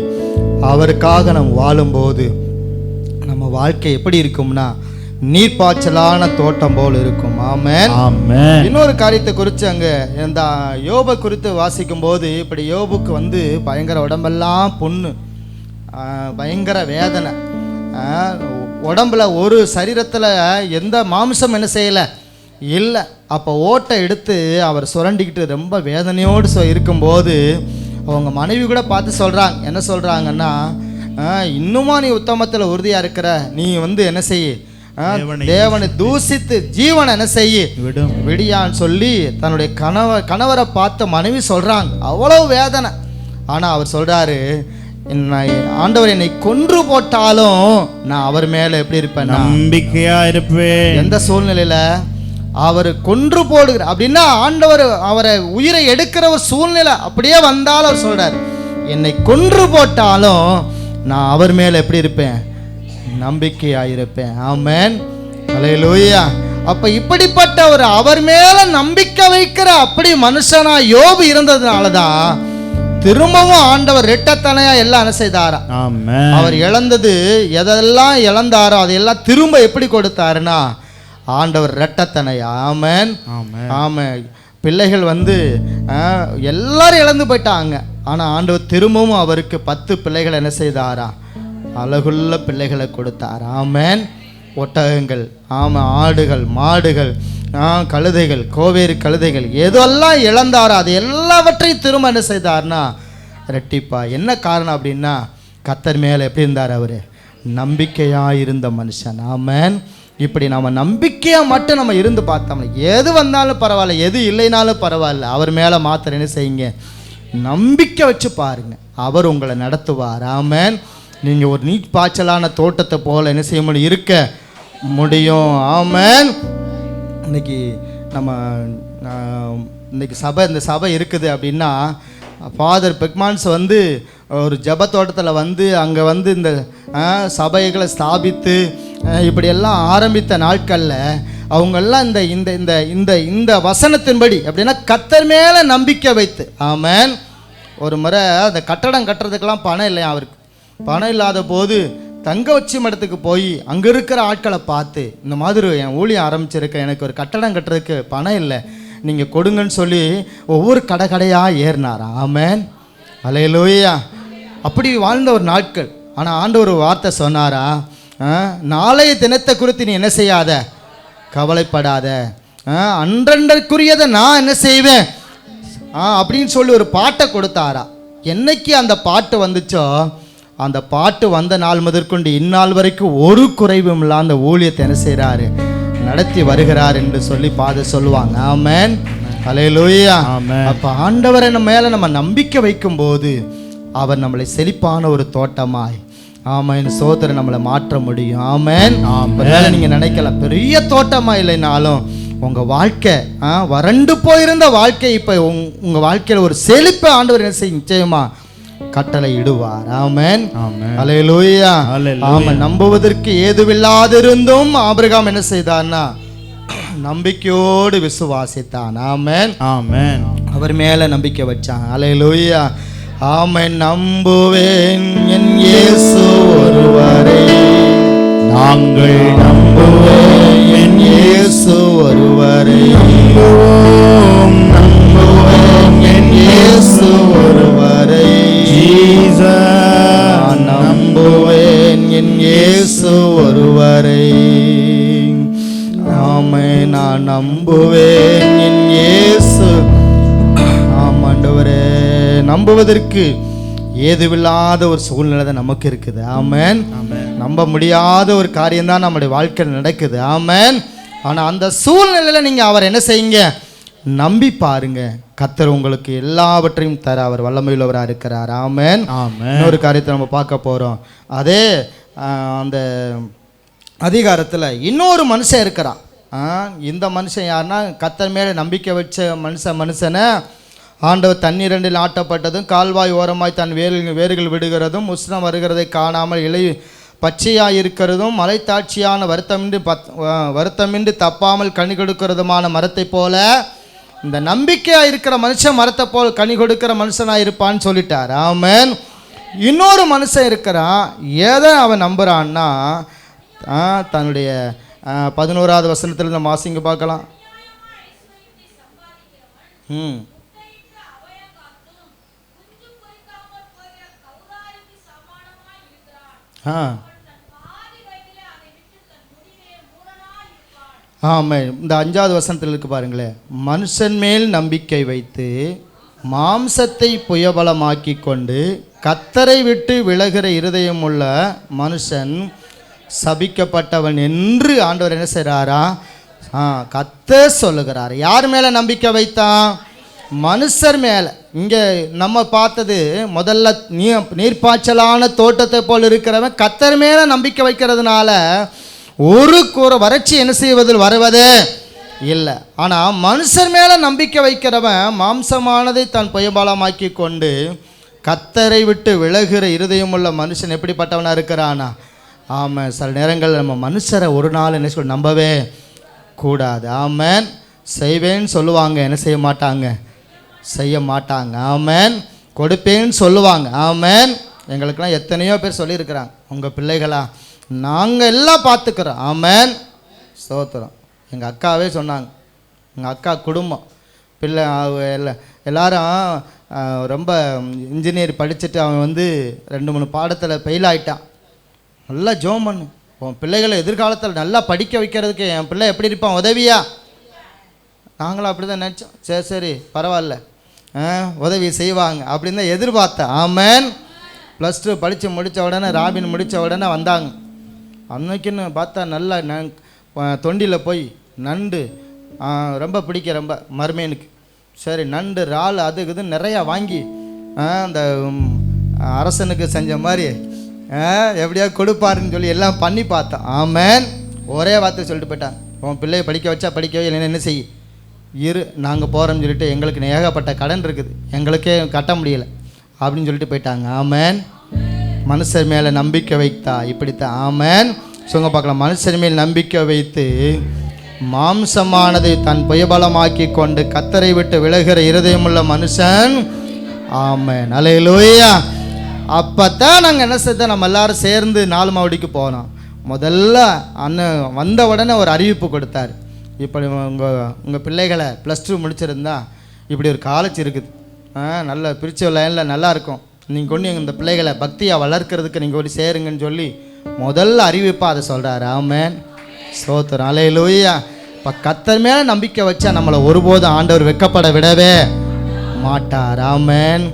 அவருக்காக நம்ம வாழும்போது நம்ம வாழ்க்கை எப்படி இருக்கும்னா நீர்ப்பாய்ச்சலான தோட்டம் போல் இருக்கும். ஆமென், ஆமென். இன்னொரு காரியத்தை குறித்து அங்கே இந்த யோபை குறித்து வாசிக்கும் போது இப்படி யோபுக்கு பயங்கர உடம்பெல்லாம் புண்ணு, பயங்கர வேதனை, உடம்புல ஒரு சரீரத்தில் எந்த மாம்சம் என்ன செய்யலை இல்லை. அப்போ ஓட்டை எடுத்து அவர் சுரண்டிக்கிட்டு ரொம்ப வேதனையோடு இருக்கும்போது அவங்க மனைவி கூட பார்த்து சொல்கிறாங்க, என்ன சொல்கிறாங்கன்னா, இன்னுமா நீ உத்தமத்தில் உறுதியாக இருக்கிற, நீ என்ன செய்ய, தேவனை தூசித்து ஜீவனை என்ன செய்ய விடியான்னு சொல்லி தன்னுடைய கணவரை பார்த்த மனைவி சொல்றாங்க. அவ்வளவு வேதனை. ஆனா அவர் சொல்றாரு, ஆண்டவர் என்னை கொன்று போட்டாலும் நான் அவர் மேல எப்படி இருப்பேன், நம்பிக்கையா இருப்பேன். எந்த சூழ்நிலையில அவர் கொன்று போடுகிற அப்படின்னா ஆண்டவர் அவரை உயிரை எடுக்கிற ஒரு சூழ்நிலை அப்படியே வந்தாலும் அவர் சொல்றாரு, என்னை கொன்று போட்டாலும் நான் அவர் மேல எப்படி இருப்பேன், நம்பிக்கையாயிருப்பேன். ஆமென், அல்லேலூயா. அப்ப இப்படிப்பட்ட ஒரு அவர் மேல நம்பிக்கை வைக்கிற அப்படி மனுஷனா யோபு இருந்ததுனாலதான் திரும்பவும் ஆண்டவர் இரட்டத்தனையா எல்லாம் என்ன செய்தாரா, அவர் இழந்தது எதெல்லாம் இழந்தாரோ அதையெல்லாம் திரும்ப எப்படி கொடுத்தாருன்னா ஆண்டவர் இரட்டத்தனையா. ஆமென், ஆமென். பிள்ளைகள் எல்லாரும் இழந்து போயிட்டாங்க. ஆனால் ஆண்டவர் திரும்பவும் அவருக்கு 10 பிள்ளைகளை என்ன செய்தாரா? அழகுள்ள பிள்ளைகளை கொடுத்தார். ஆமென். ஒட்டகங்கள், ஆமாம், ஆடுகள், மாடுகள், கழுதைகள், கோவேறு கழுதைகள், எதெல்லாம் இழந்தாரோ அது எல்லாவற்றையும் திரும்ப என்ன செய்தார்னா ரெட்டிப்பா. என்ன காரணம் அப்படின்னா கர்த்தர் மேலே எப்படி இருந்தார்? அவர் நம்பிக்கையாக இருந்த மனுஷன். ஆமென். இப்படி நம்ம நம்பிக்கையாக மட்டும் நம்ம இருந்து பார்த்தோம்னா எது வந்தாலும் பரவாயில்ல, எது இல்லைனாலும் பரவாயில்ல, அவர் மேலே மாத்திரம் என்ன செய்யுங்க? நம்பிக்கை வச்சு பாருங்க, அவர் உங்களை நடத்துவார். ஆமென். நீங்கள் ஒரு நீட் பாய்ச்சலான தோட்டத்தை போல் என்ன செய்ய முடியும்? இருக்க முடியும். ஆமென். இன்னைக்கு நம்ம இன்னைக்கு இந்த சபை இருக்குது அப்படின்னா ஃபாதர் பெக்மான்ஸ் வந்து ஒரு ஜபத்தோட்டத்தில் அங்கே இந்த சபைகளை ஸ்தாபித்து இப்படியெல்லாம் ஆரம்பித்த நாட்களில் அவங்கெல்லாம் இந்த இந்த இந்த இந்த இந்த வசனத்தின்படி அப்படின்னா கர்த்தர் மேலே நம்பிக்கை வைத்து. ஆமென். ஒரு முறை அந்த கட்டடம் கட்டுறதுக்கெல்லாம் பணம் இல்லையா அவருக்கு. பணம் இல்லாத போது தங்க வச்சி மடத்துக்கு போய் அங்கே இருக்கிற ஆட்களை பார்த்து, இந்த மாதிரி என் ஊழியம் ஆரம்பிச்சிருக்கேன், எனக்கு ஒரு கட்டடம் கட்டுறதுக்கு பணம் இல்லை, நீங்கள் கொடுங்கன்னு சொல்லி ஒவ்வொரு கடையாக ஏறினாரா. ஆமென். அல்லேலூயா. அப்படி வாழ்ந்த ஒரு நாட்கள். ஆனால் ஆண்டவர் ஒரு வார்த்தை சொன்னாரா, நாளைய தினத்தை குறித்து நீ என்ன செய்யாத, கவலைப்படாத, அன்றன்றைக்குரியதை நான் என்ன செய்வேன் அப்படின்னு சொல்லி ஒரு பாட்டை கொடுத்தாரா. என்னைக்கு அந்த பாட்டு வந்துச்சோ அந்த பாட்டு வந்த நாள் முதற்கொண்டு இந்நாள் வரைக்கும் ஒரு குறைவும் இல்லை அந்த ஊழியத்தை என்ன செய்கிறாரு? நடத்தி வருகிறார் என்று சொல்லி சொல்லுவாங்க. ஆமென். அல்லேலூயா. அப்போ ஆண்டவரை நம்ம மேலே நம்ம நம்பிக்கை வைக்கும்போது அவர் நம்மளை செழிப்பான ஒரு தோட்டமாய், ஆமென், சோதரை நம்மளை மாற்ற முடியும். ஆமென். அதனால நீங்கள் நினைக்கலாம் பெரிய தோட்டமாக இல்லைனாலும் உங்கள் வாழ்க்கை வறண்டு போயிருந்த வாழ்க்கை இப்போ உங்கள் வாழ்க்கையில் ஒரு செழிப்பை ஆண்டவர் என்ன செய்ய நிச்சயமா கட்டளை இடுவார். ஆமென். அல்லேலூயா. ஆமென். நம்புவதற்கு ஏதுவில்லாதிருந்தும் ஆபிரகாம் என்ன செய்தார்னா நம்பிக்கையோடு விசுவாசித்தான். ஆமென். ஆமென். அவர் மேல நம்பிக்கை வச்சான். அல்லேலூயா. ஆமென். நம்புவேன் என் இயேசு ஒருவரே, நாங்கள் நம்புவோம் என் இயேசு ஒருவரே, நம்புவோம் என் இயேசு ஒருவரே, நான் நம்புவேன் என் இயேசு ஒருவரை. ஆமென். நான் நம்புவேன் என் இயேசு. ஆமாண்டவரே, நம்புவதற்கு ஏதுவில்லாத ஒரு சூழ்நிலை தான் நமக்கு இருக்குது. ஆமென். நம்ப முடியாத ஒரு காரியம் தான் நம்முடைய வாழ்க்கையில் நடக்குது. ஆமென். ஆனால் அந்த சூழ்நிலையில் நீங்கள் அவர் என்ன செய்யுங்க? நம்பி பாருங்க, கர்த்தர் உங்களுக்கு எல்லாவற்றையும் தர அவர் வல்லமையுள்ளவராக இருக்கிறார். ஆமென். இன்னொரு காரியத்தை நம்ம பார்க்க போகிறோம். அதே அந்த அதிகாரத்தில் இன்னொரு மனுஷன் இருக்கிறான். இந்த மனுஷன் யாருன்னா கர்த்தர் மேலே நம்பிக்கை வச்ச மனுஷனை ஆண்டவர் தண்ணீரண்டில் ஆட்டப்பட்டதும் கால்வாய் ஓரமாய் தன் வேர்கள் விடுகிறதும் உஷ்ணம் வருகிறதை காணாமல் இலை பச்சையாக இருக்கிறதும் மலைத்தாட்சியான வருத்தமின்றி தப்பாமல் கனி கொடுக்கிறதுமான மரத்தை போல இந்த நம்பிக்கையாக இருக்கிற மனுஷன் மரத்தை போல் கனி கொடுக்கிற மனுஷனாக இருப்பான்னு சொல்லிட்டார். ஆமென். இன்னொரு மனுஷன் இருக்கிறான். எதை அவன் நம்புகிறான்னா தன்னுடைய 11வது வசனத்தில் நம்ம வாசிங்க பார்க்கலாம். ஆமாம். இந்த 5வது வசனத்தில் இருக்கு பாருங்களேன். மனுஷன் மேல் நம்பிக்கை வைத்து மாம்சத்தை புயபலமாக்கி கொண்டு கர்த்தரை விட்டு விலகிற இருதயம் உள்ள மனுஷன் சபிக்கப்பட்டவன் என்று ஆண்டவர் என்ன செய்கிறாரா? கர்த்தர் சொல்லுகிறார். யார் மேலே நம்பிக்கை வைத்தான்? மனுஷர் மேலே. இங்கே நம்ம பார்த்தது முதல்ல நீர்ப்பாய்ச்சலான தோட்டத்தை போல் இருக்கிறவன் கர்த்தர் மேலே நம்பிக்கை வைக்கிறதுனால ஒரு வறட்சி என்ன செய்வதில் வருவது இல்லை. ஆனால் மனுஷர் மேலே நம்பிக்கை வைக்கிறவன் மாம்சமானதை தன் புயபலமாக்கி கொண்டு கர்த்தரை விட்டு விலகுற இருதயமுள்ள மனுஷன் எப்படிப்பட்டவனாக இருக்கிறானா? ஆமாம். சில நேரங்கள் நம்ம மனுஷரை ஒரு நாள் என்ன சொல்ல நம்பவே கூடாது. ஆமென். செய்வேன்னு சொல்லுவாங்க, என்ன செய்ய மாட்டாங்க, செய்ய மாட்டாங்க. ஆமென். கொடுப்பேன்னு சொல்லுவாங்க. ஆமென். எங்களுக்கெல்லாம் எத்தனையோ பேர் சொல்லியிருக்கிறாங்க, உங்கள் பிள்ளைகளா நாங்கள் எல்லாம் பார்த்துக்கிறோம். ஆமென். ஸ்தோத்திரம். எங்கள் அக்காவே சொன்னாங்க, எங்கள் அக்கா குடும்பம் பிள்ளை எல்லாரும் ரொம்ப இன்ஜினியர் படிச்சுட்டு அவன் வந்து 2-3 பாடத்தில் ஃபெயில் ஆகிட்டான். நல்லா ஜோம் பண்ணு, உன் பிள்ளைகளை எதிர்காலத்தில் நல்லா படிக்க வைக்கிறதுக்கு என் பிள்ளை எப்படி இருப்பான் உதவியா? நாங்களும் அப்படி தான் நினச்சோம். சரி சரி பரவாயில்ல, உதவி செய்வாங்க அப்படின்னு தான் எதிர்பார்த்தேன். ஆமேன். +2 படித்து முடித்த உடனே, ராபின் முடித்த உடனே வந்தாங்க. அன்னைக்குன்னு பார்த்தா நல்லா தொண்டியில் போய் நண்டு ரொம்ப பிடிக்க, ரொம்ப மருமேனுக்கு. சரி நண்டு இறால் அது இது நிறையா வாங்கி அந்த அரசனுக்கு செஞ்ச மாதிரி எப்படியா கொடுப்பாருன்னு சொல்லி எல்லாம் பண்ணி பார்த்தேன். ஆமேன். ஒரே வார்த்தை சொல்லிட்டு போயிட்டான், உன் பிள்ளையை படிக்க வச்சா படிக்கவே இல்லைன்னா என்ன செய்ய இரு, நாங்கள் போகிறோம்னு சொல்லிட்டு எங்களுக்கு ஏகப்பட்ட கடன் இருக்குது, எங்களுக்கே கட்ட முடியலை அப்படின்னு சொல்லிட்டு போயிட்டாங்க. ஆமேன். மனுஷர் மேலே நம்பிக்கை வைத்தா இப்படித்தான். ஆமேன். சொல்லுங்க பார்க்கலாம். மனுஷர் மேல் நம்பிக்கை வைத்து மாம்சமானதை தன் புயபலமாக்கி கொண்டு கத்தரை விட்டு விலகிற இருதயமுள்ள மனுஷன். ஆமேன். அல்லேலூயா. அப்போ தான் நாங்கள் என்ன செய்தோம், நம்ம எல்லாரும் சேர்ந்து 4 மாவடிக்கு போனோம். முதல்ல அண்ணன் வந்த உடனே ஒரு அறிவிப்பு கொடுத்தார். இப்படி உங்கள் பிள்ளைகளை +2 முடிச்சிருந்தா இப்படி ஒரு காலேஜ் இருக்குது, நல்ல பிரிச்ச லைனில் நல்லாயிருக்கும், நீங்கள் கொண்டு இந்த பிள்ளைகளை பக்தியாக வளர்க்குறதுக்கு நீங்கள் ஒரு சேருங்கன்னு சொல்லி முதல்ல அறிவிப்பாக அதை சொல்கிறாரு. ஆமேன். ஸ்தோத்திரம். அல்லேலூயா. இப்போ கர்த்தர் மேலே நம்பிக்கை வச்சா நம்மளை ஒருபோதும் ஆண்டவர் வெட்கப்பட விடவே மாட்டார். ஆமேன்.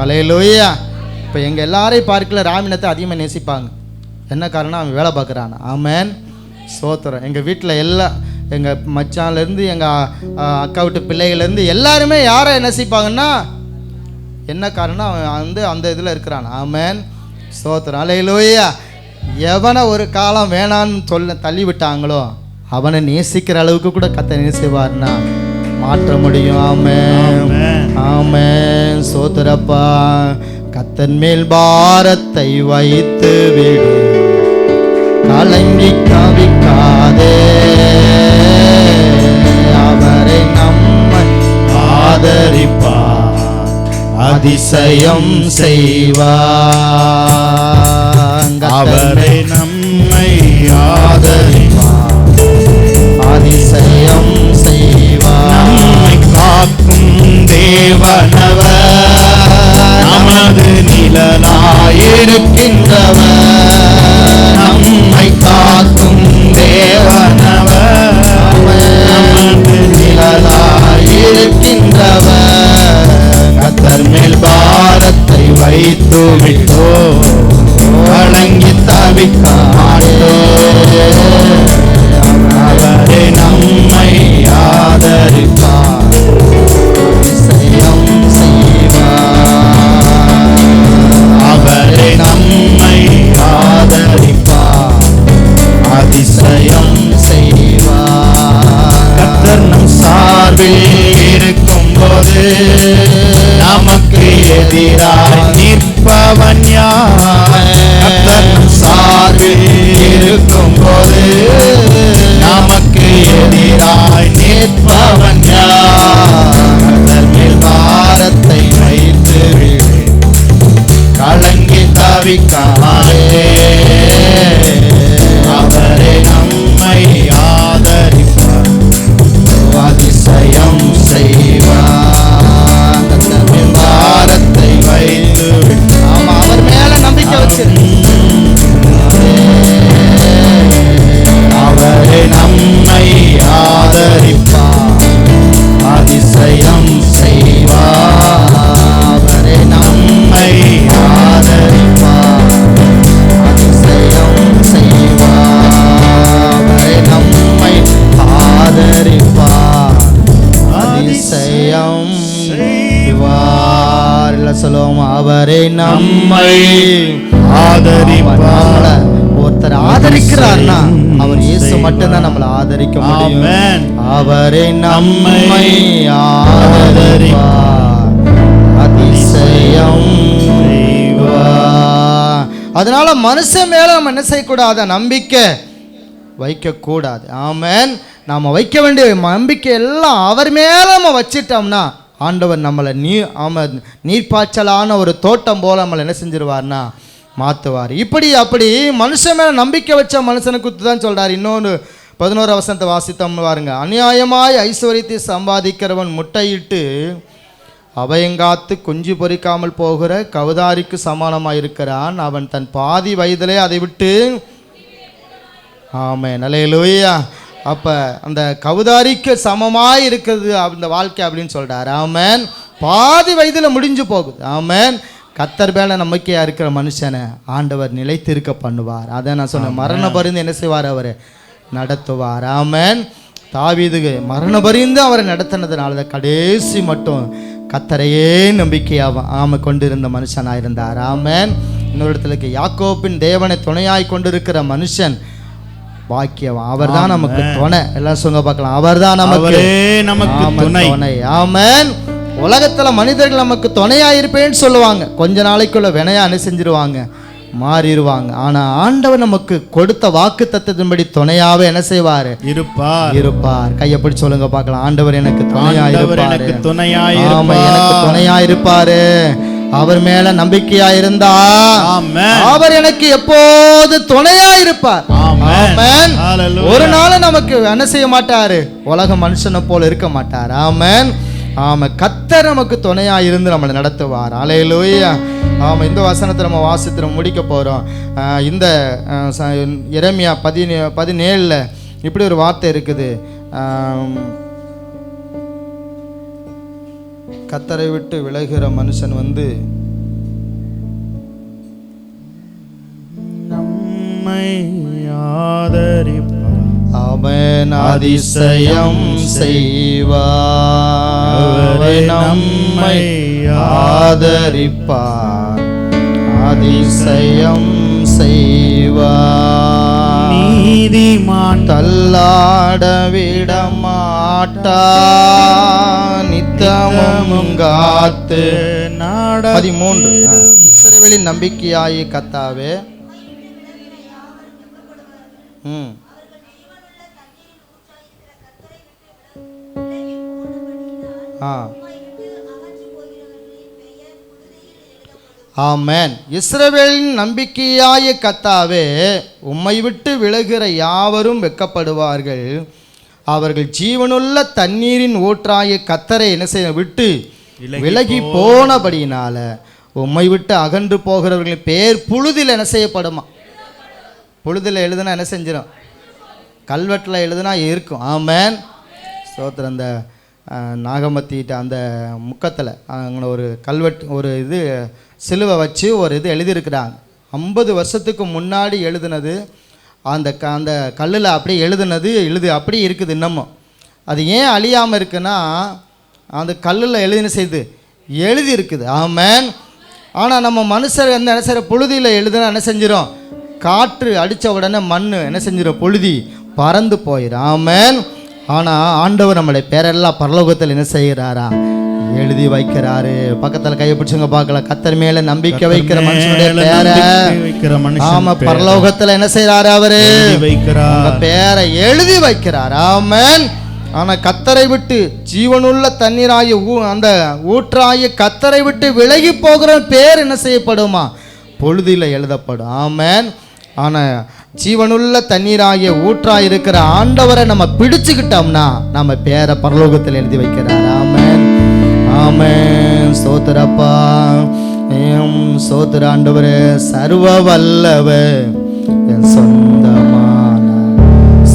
அல்லேலூயா. இப்போ எங்கள் எல்லாரையும் பார்க்கல ராமினத்தை அதிகமாக நேசிப்பாங்க. என்ன காரணம், அவன் வேலை பார்க்குறான். ஆமேன். ஸ்தோத்திரம். எங்கள் வீட்டில் எல்லாம் எங்கள் மச்சான்லேருந்து எங்கள் அக்கா வீட்டு பிள்ளைகள்லேருந்து எல்லாருமே யாரை நேசிப்பாங்கன்னா என்ன காரணம், அவன் வந்து அந்த இதில் இருக்கிறான். ஆமேன். ஸ்தோத்திரம். அல்லேலூயா. எவனை ஒரு காலம் வேணான்னு சொல்ல தள்ளி விட்டாங்களோ அவனை நேசிக்கிற அளவுக்கு கூட கர்த்தர் நேசிவார்னா மாற்ற முடியும். ஆமென். ஆமென். ஸ்தோத்திரப்பா. கர்த்தர் மேல் பாரத்தை வைத்து விடு, கலங்கி தவிக்காதே, அவரை நம்மை ஆதரிப்பார், அதிசயம் செய்வார். அவரை நம்மை ஆதரிப்பார், அதிசயம் செய்வார். நம்மை காக்கும் தேவனவர், நமது நிழலாயிருக்கின்றவர். நம்மை காக்கும் தேவனவர், நமது நிழலாயிருக்கின்றவர். கர்த்தர் மேல் பாரத்தை வைத்து விட்டோ, கலங்கி தவிக்க மாட்டோ, அவரே நம்மை ஆதரிப்பார், அதிசயம் செய்வார். அவரே நம்மை ஆதரிப்பார், அதிசயம் செய்வார். கர்த்தர் நம் சார்பில் இருக்கும்போது நமக்கு எதிராக நிற்பவன் யார்? கர்த்தர் நம் சார்பில் இருக்கும்போது நமக்கு எதிராக நிற்பவன் யார்? கர்த்தர் மேல் பாரத்தை வைத்து விடு, கலங்கி தவிக்காதே, அவரே நம்மை ஆதரிப்பார், அதிசயம் செய்வார். கர்த்தர் மேல் பாரத்தை வைத்து விடு. ஆமா, அவர் மேல நம்பிக்கை வச்சிரு. அவரே நம்மை ஆதரிப்பார், அதிசயம் செய்வார். அவரே நம்மை ஆதரிப்பார், அதிசயம் செய்வார். அவரே நம்மை ஆதரிப்பார், அதிசயம் செய்வார். இல்ல சொல்லுவோம், அவரே நம்மை ஆதரிப்பார். ஒருத்தர் ஆதரிக்கிறார்னா அவர் இயேசு மட்டும்தான் நம்மளை ஆதரிக்க முடியும். அவரே நம்மை ஆதரிப்பார், அதிசயம் செய்வார். அதனால மனுஷன் மேல நம்ம என்ன செய்யக்கூடாது, நம்பிக்கை வைக்கக்கூடாது. ஆமென். நாம் வைக்க வேண்டிய நம்பிக்கை எல்லாம் அவர் மேலே நம்ம வச்சிட்டோம்னா ஆண்டவர் நம்மளை நீர்ப்பாய்ச்சலான ஒரு தோட்டம் போல நம்மளை என்ன செஞ்சிருவார்னா மாற்றுவார். இப்படி அப்படி மனுஷன் மேலே நம்பிக்கை வச்ச மனுஷனை குத்து தான் சொல்கிறார். இன்னொன்று 11 வசனத்தை வாசித்தோம்னு பாருங்க. அநியாயமாய் ஐஸ்வர்யத்தை சம்பாதிக்கிறவன் முட்டையிட்டு அபயங்காத்து குஞ்சு பொறிக்காமல் போகிற கவுதாரிக்கு சமானமாக இருக்கிறான். அவன் தன் பாதி வயதிலே அதை விட்டு ஆமென் அல்லேலூயா. அப்போ அந்த கவுதாரிக்கு சமமாக இருக்கிறது அந்த வாழ்க்கை அப்படின்னு சொல்கிறார். ஆமென். பாதி வயதில் முடிஞ்சு போகுது. ஆமென். கர்த்தர் மேலே நம்பிக்கையாக இருக்கிற மனுஷனை ஆண்டவர் நிலைத்திருக்க பண்ணுவார். அதை நான் சொன்னேன், மரண பரிந்து என்ன செய்வார், அவர் நடத்துவார். ஆமென். தாவீதுக்கு மரண பரிந்து அவரை நடத்தினதுனால தான் கடைசி மட்டும் கர்த்தரையே நம்பிக்கையாக கொண்டிருந்த மனுஷனாக இருந்தார். ஆமென். இன்னொரு இடத்துல யாக்கோபின் தேவனை துணையாய் கொண்டிருக்கிற மனுஷன் பாக்கியவான். அவர் தான் நமக்கு துணை. எல்லாம் சொல்ல பார்க்கலாம், அவர் தான் நமக்கு துணை. ஆமென். உலகத்துல மனிதர்கள் நமக்கு துணையா இருப்பேன்னு சொல்லுவாங்க, கொஞ்ச நாளைக்குள்ள வினையா செஞ்சிருவாங்க, மாறிடுவாங்க. ஆனா ஆண்டவர் நமக்கு கொடுத்த வாக்கு தத்தத்தின்படி துணையாவே என்ன செய்வாரு, இருப்பார். கையை பிடிச்சு சொல்லுங்க பார்க்கலாம், ஆண்டவர் எனக்கு துணையா இருப்பாரு, எனக்கு துணையா இருப்பாரு. அவர் மேல நம்பிக்கையா இருந்தா அவர் எனக்கு எப்போது துணையா இருப்பார். ஒரு நாள் நமக்கு என்ன செய்ய மாட்டாரு, உலக மனுஷனை போல இருக்க மாட்டார். ஆமென். ஆமா, கர்த்தர் நமக்கு துணையா இருந்து நம்மளை நடத்துவார். அல்லேலூயா. ஆமா, இந்த வசனத்தை நம்ம வாசித்து முடிக்க போறோம். இந்த எரேமியா 17 இப்படி ஒரு வார்த்தை இருக்குது, கர்த்தரை விட்டு விலகுற மனுஷன் நம்மை ஆதரிப்பார், அவன் அதிசயம் செய்வார். நம்மை ஆதரிப்பார், அதிசயம் செய்வார். நீதிமான் தள்ளாட விட மாட்டார், நித்தமும் காத்து 13 இஸ்ரவேலின் நம்பிக்கையாய் கர்த்தாவே. ஆமென். இஸ்ரவேலின் நம்பிக்கையாய கர்த்தாவே, உம்மை விட்டு விலகுகிற யாவரும் வெட்கப்படுவார்கள். அவர்கள் ஜீவனுள்ள தண்ணீரின் ஊற்றாய கர்த்தரை என்ன செய்ய விட்டு விலகி போனபடியினால உம்மை விட்டு அகன்று போகிறவர்களின் பேர் புழுதில் என்ன செய்யப்படுமா. புழுதில் எழுதுனா என்ன செஞ்சிடும், கல்வெட்டில் எழுதுனா இருக்கும். ஆமென். ஸ்தோத்திரம். அந்த நாகமத்திட்ட அந்த முக்கத்தில் அங்கே ஒரு கல்வெட்டு, ஒரு இது சிலுவை வச்சு ஒரு இது எழுதியிருக்கிறாங்க. 50 வருஷத்துக்கு முன்னாடி எழுதுனது, அந்த அந்த கல்லில் அப்படியே எழுதுனது அப்படியே இருக்குது இன்னமும். அது ஏன் அழியாமல் இருக்குன்னா, அந்த கல்லில் எழுதின செய்து எழுதி இருக்குது. ஆமென். ஆனால் நம்ம மனுஷர் என்ன செய்கிற, புழுதியில் எழுதுனா என்ன செஞ்சிடும், காற்று அடித்த உடனே மண் என்ன செஞ்சிடும், புழுதி பறந்து போயிடும். ஆமென். ஆனால் ஆண்டவர் நம்மளுடைய பேரெல்லாம் பரலோகத்தில் என்ன செய்கிறாரா, எழுதி வைக்கிறாரு. பக்கத்தில் கையை பிடிச்சுங்க பார்க்கலாம், கர்த்தர் மேல நம்பிக்கை வைக்கிற மனுஷனுடைய பேரை ஆமா பரலோகத்தில் என்ன செய்யறாரு, அவரு பேரை எழுதி வைக்கிறார். ஆமென். ஆனால் கர்த்தரை விட்டு ஜீவனுள்ள தண்ணீராய அந்த ஊற்றாய கர்த்தரை விட்டு விலகி போகிற பேர் என்ன செய்யப்படுமா, பொழுதில் எழுதப்படும். ஆமென். ஆனால் ஜீவனுள்ள தண்ணீராகிய ஊற்றாய் இருக்கிற ஆண்டவரை நம்ம பிடிச்சுக்கிட்டோம்னா நம்ம பேரை பரலோகத்தில் எழுதி வைக்கிறார். ஆமென். ஆமென். ஸ்தோத்திரப்பா, ஸ்தோத்திர ஆண்டவரே. சர்வ வல்லவர், என் சொந்தமான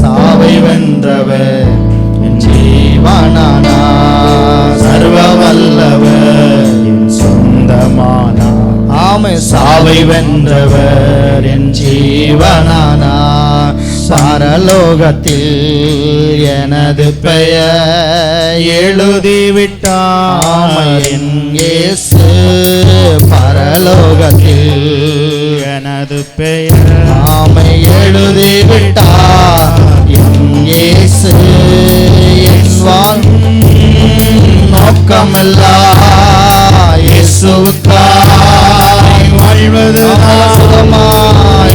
சாவை வென்றவர், என் ஜீவனானா. சர்வ வல்லவர், என் சொந்தமான ஆமை சாவை வென்றவர், என் ஜீவனானா. பரலோகத்தில் எனது பெயர் எழுதிவிட்டார் என் இயேசு. பரலோகத்தில் எனது பெயர் ஆமை எழுதிவிட்டார் என் இயேசு. என் நோக்கமெல்லாம் இயேசுவுக்காய் வாழ்வதுதான்.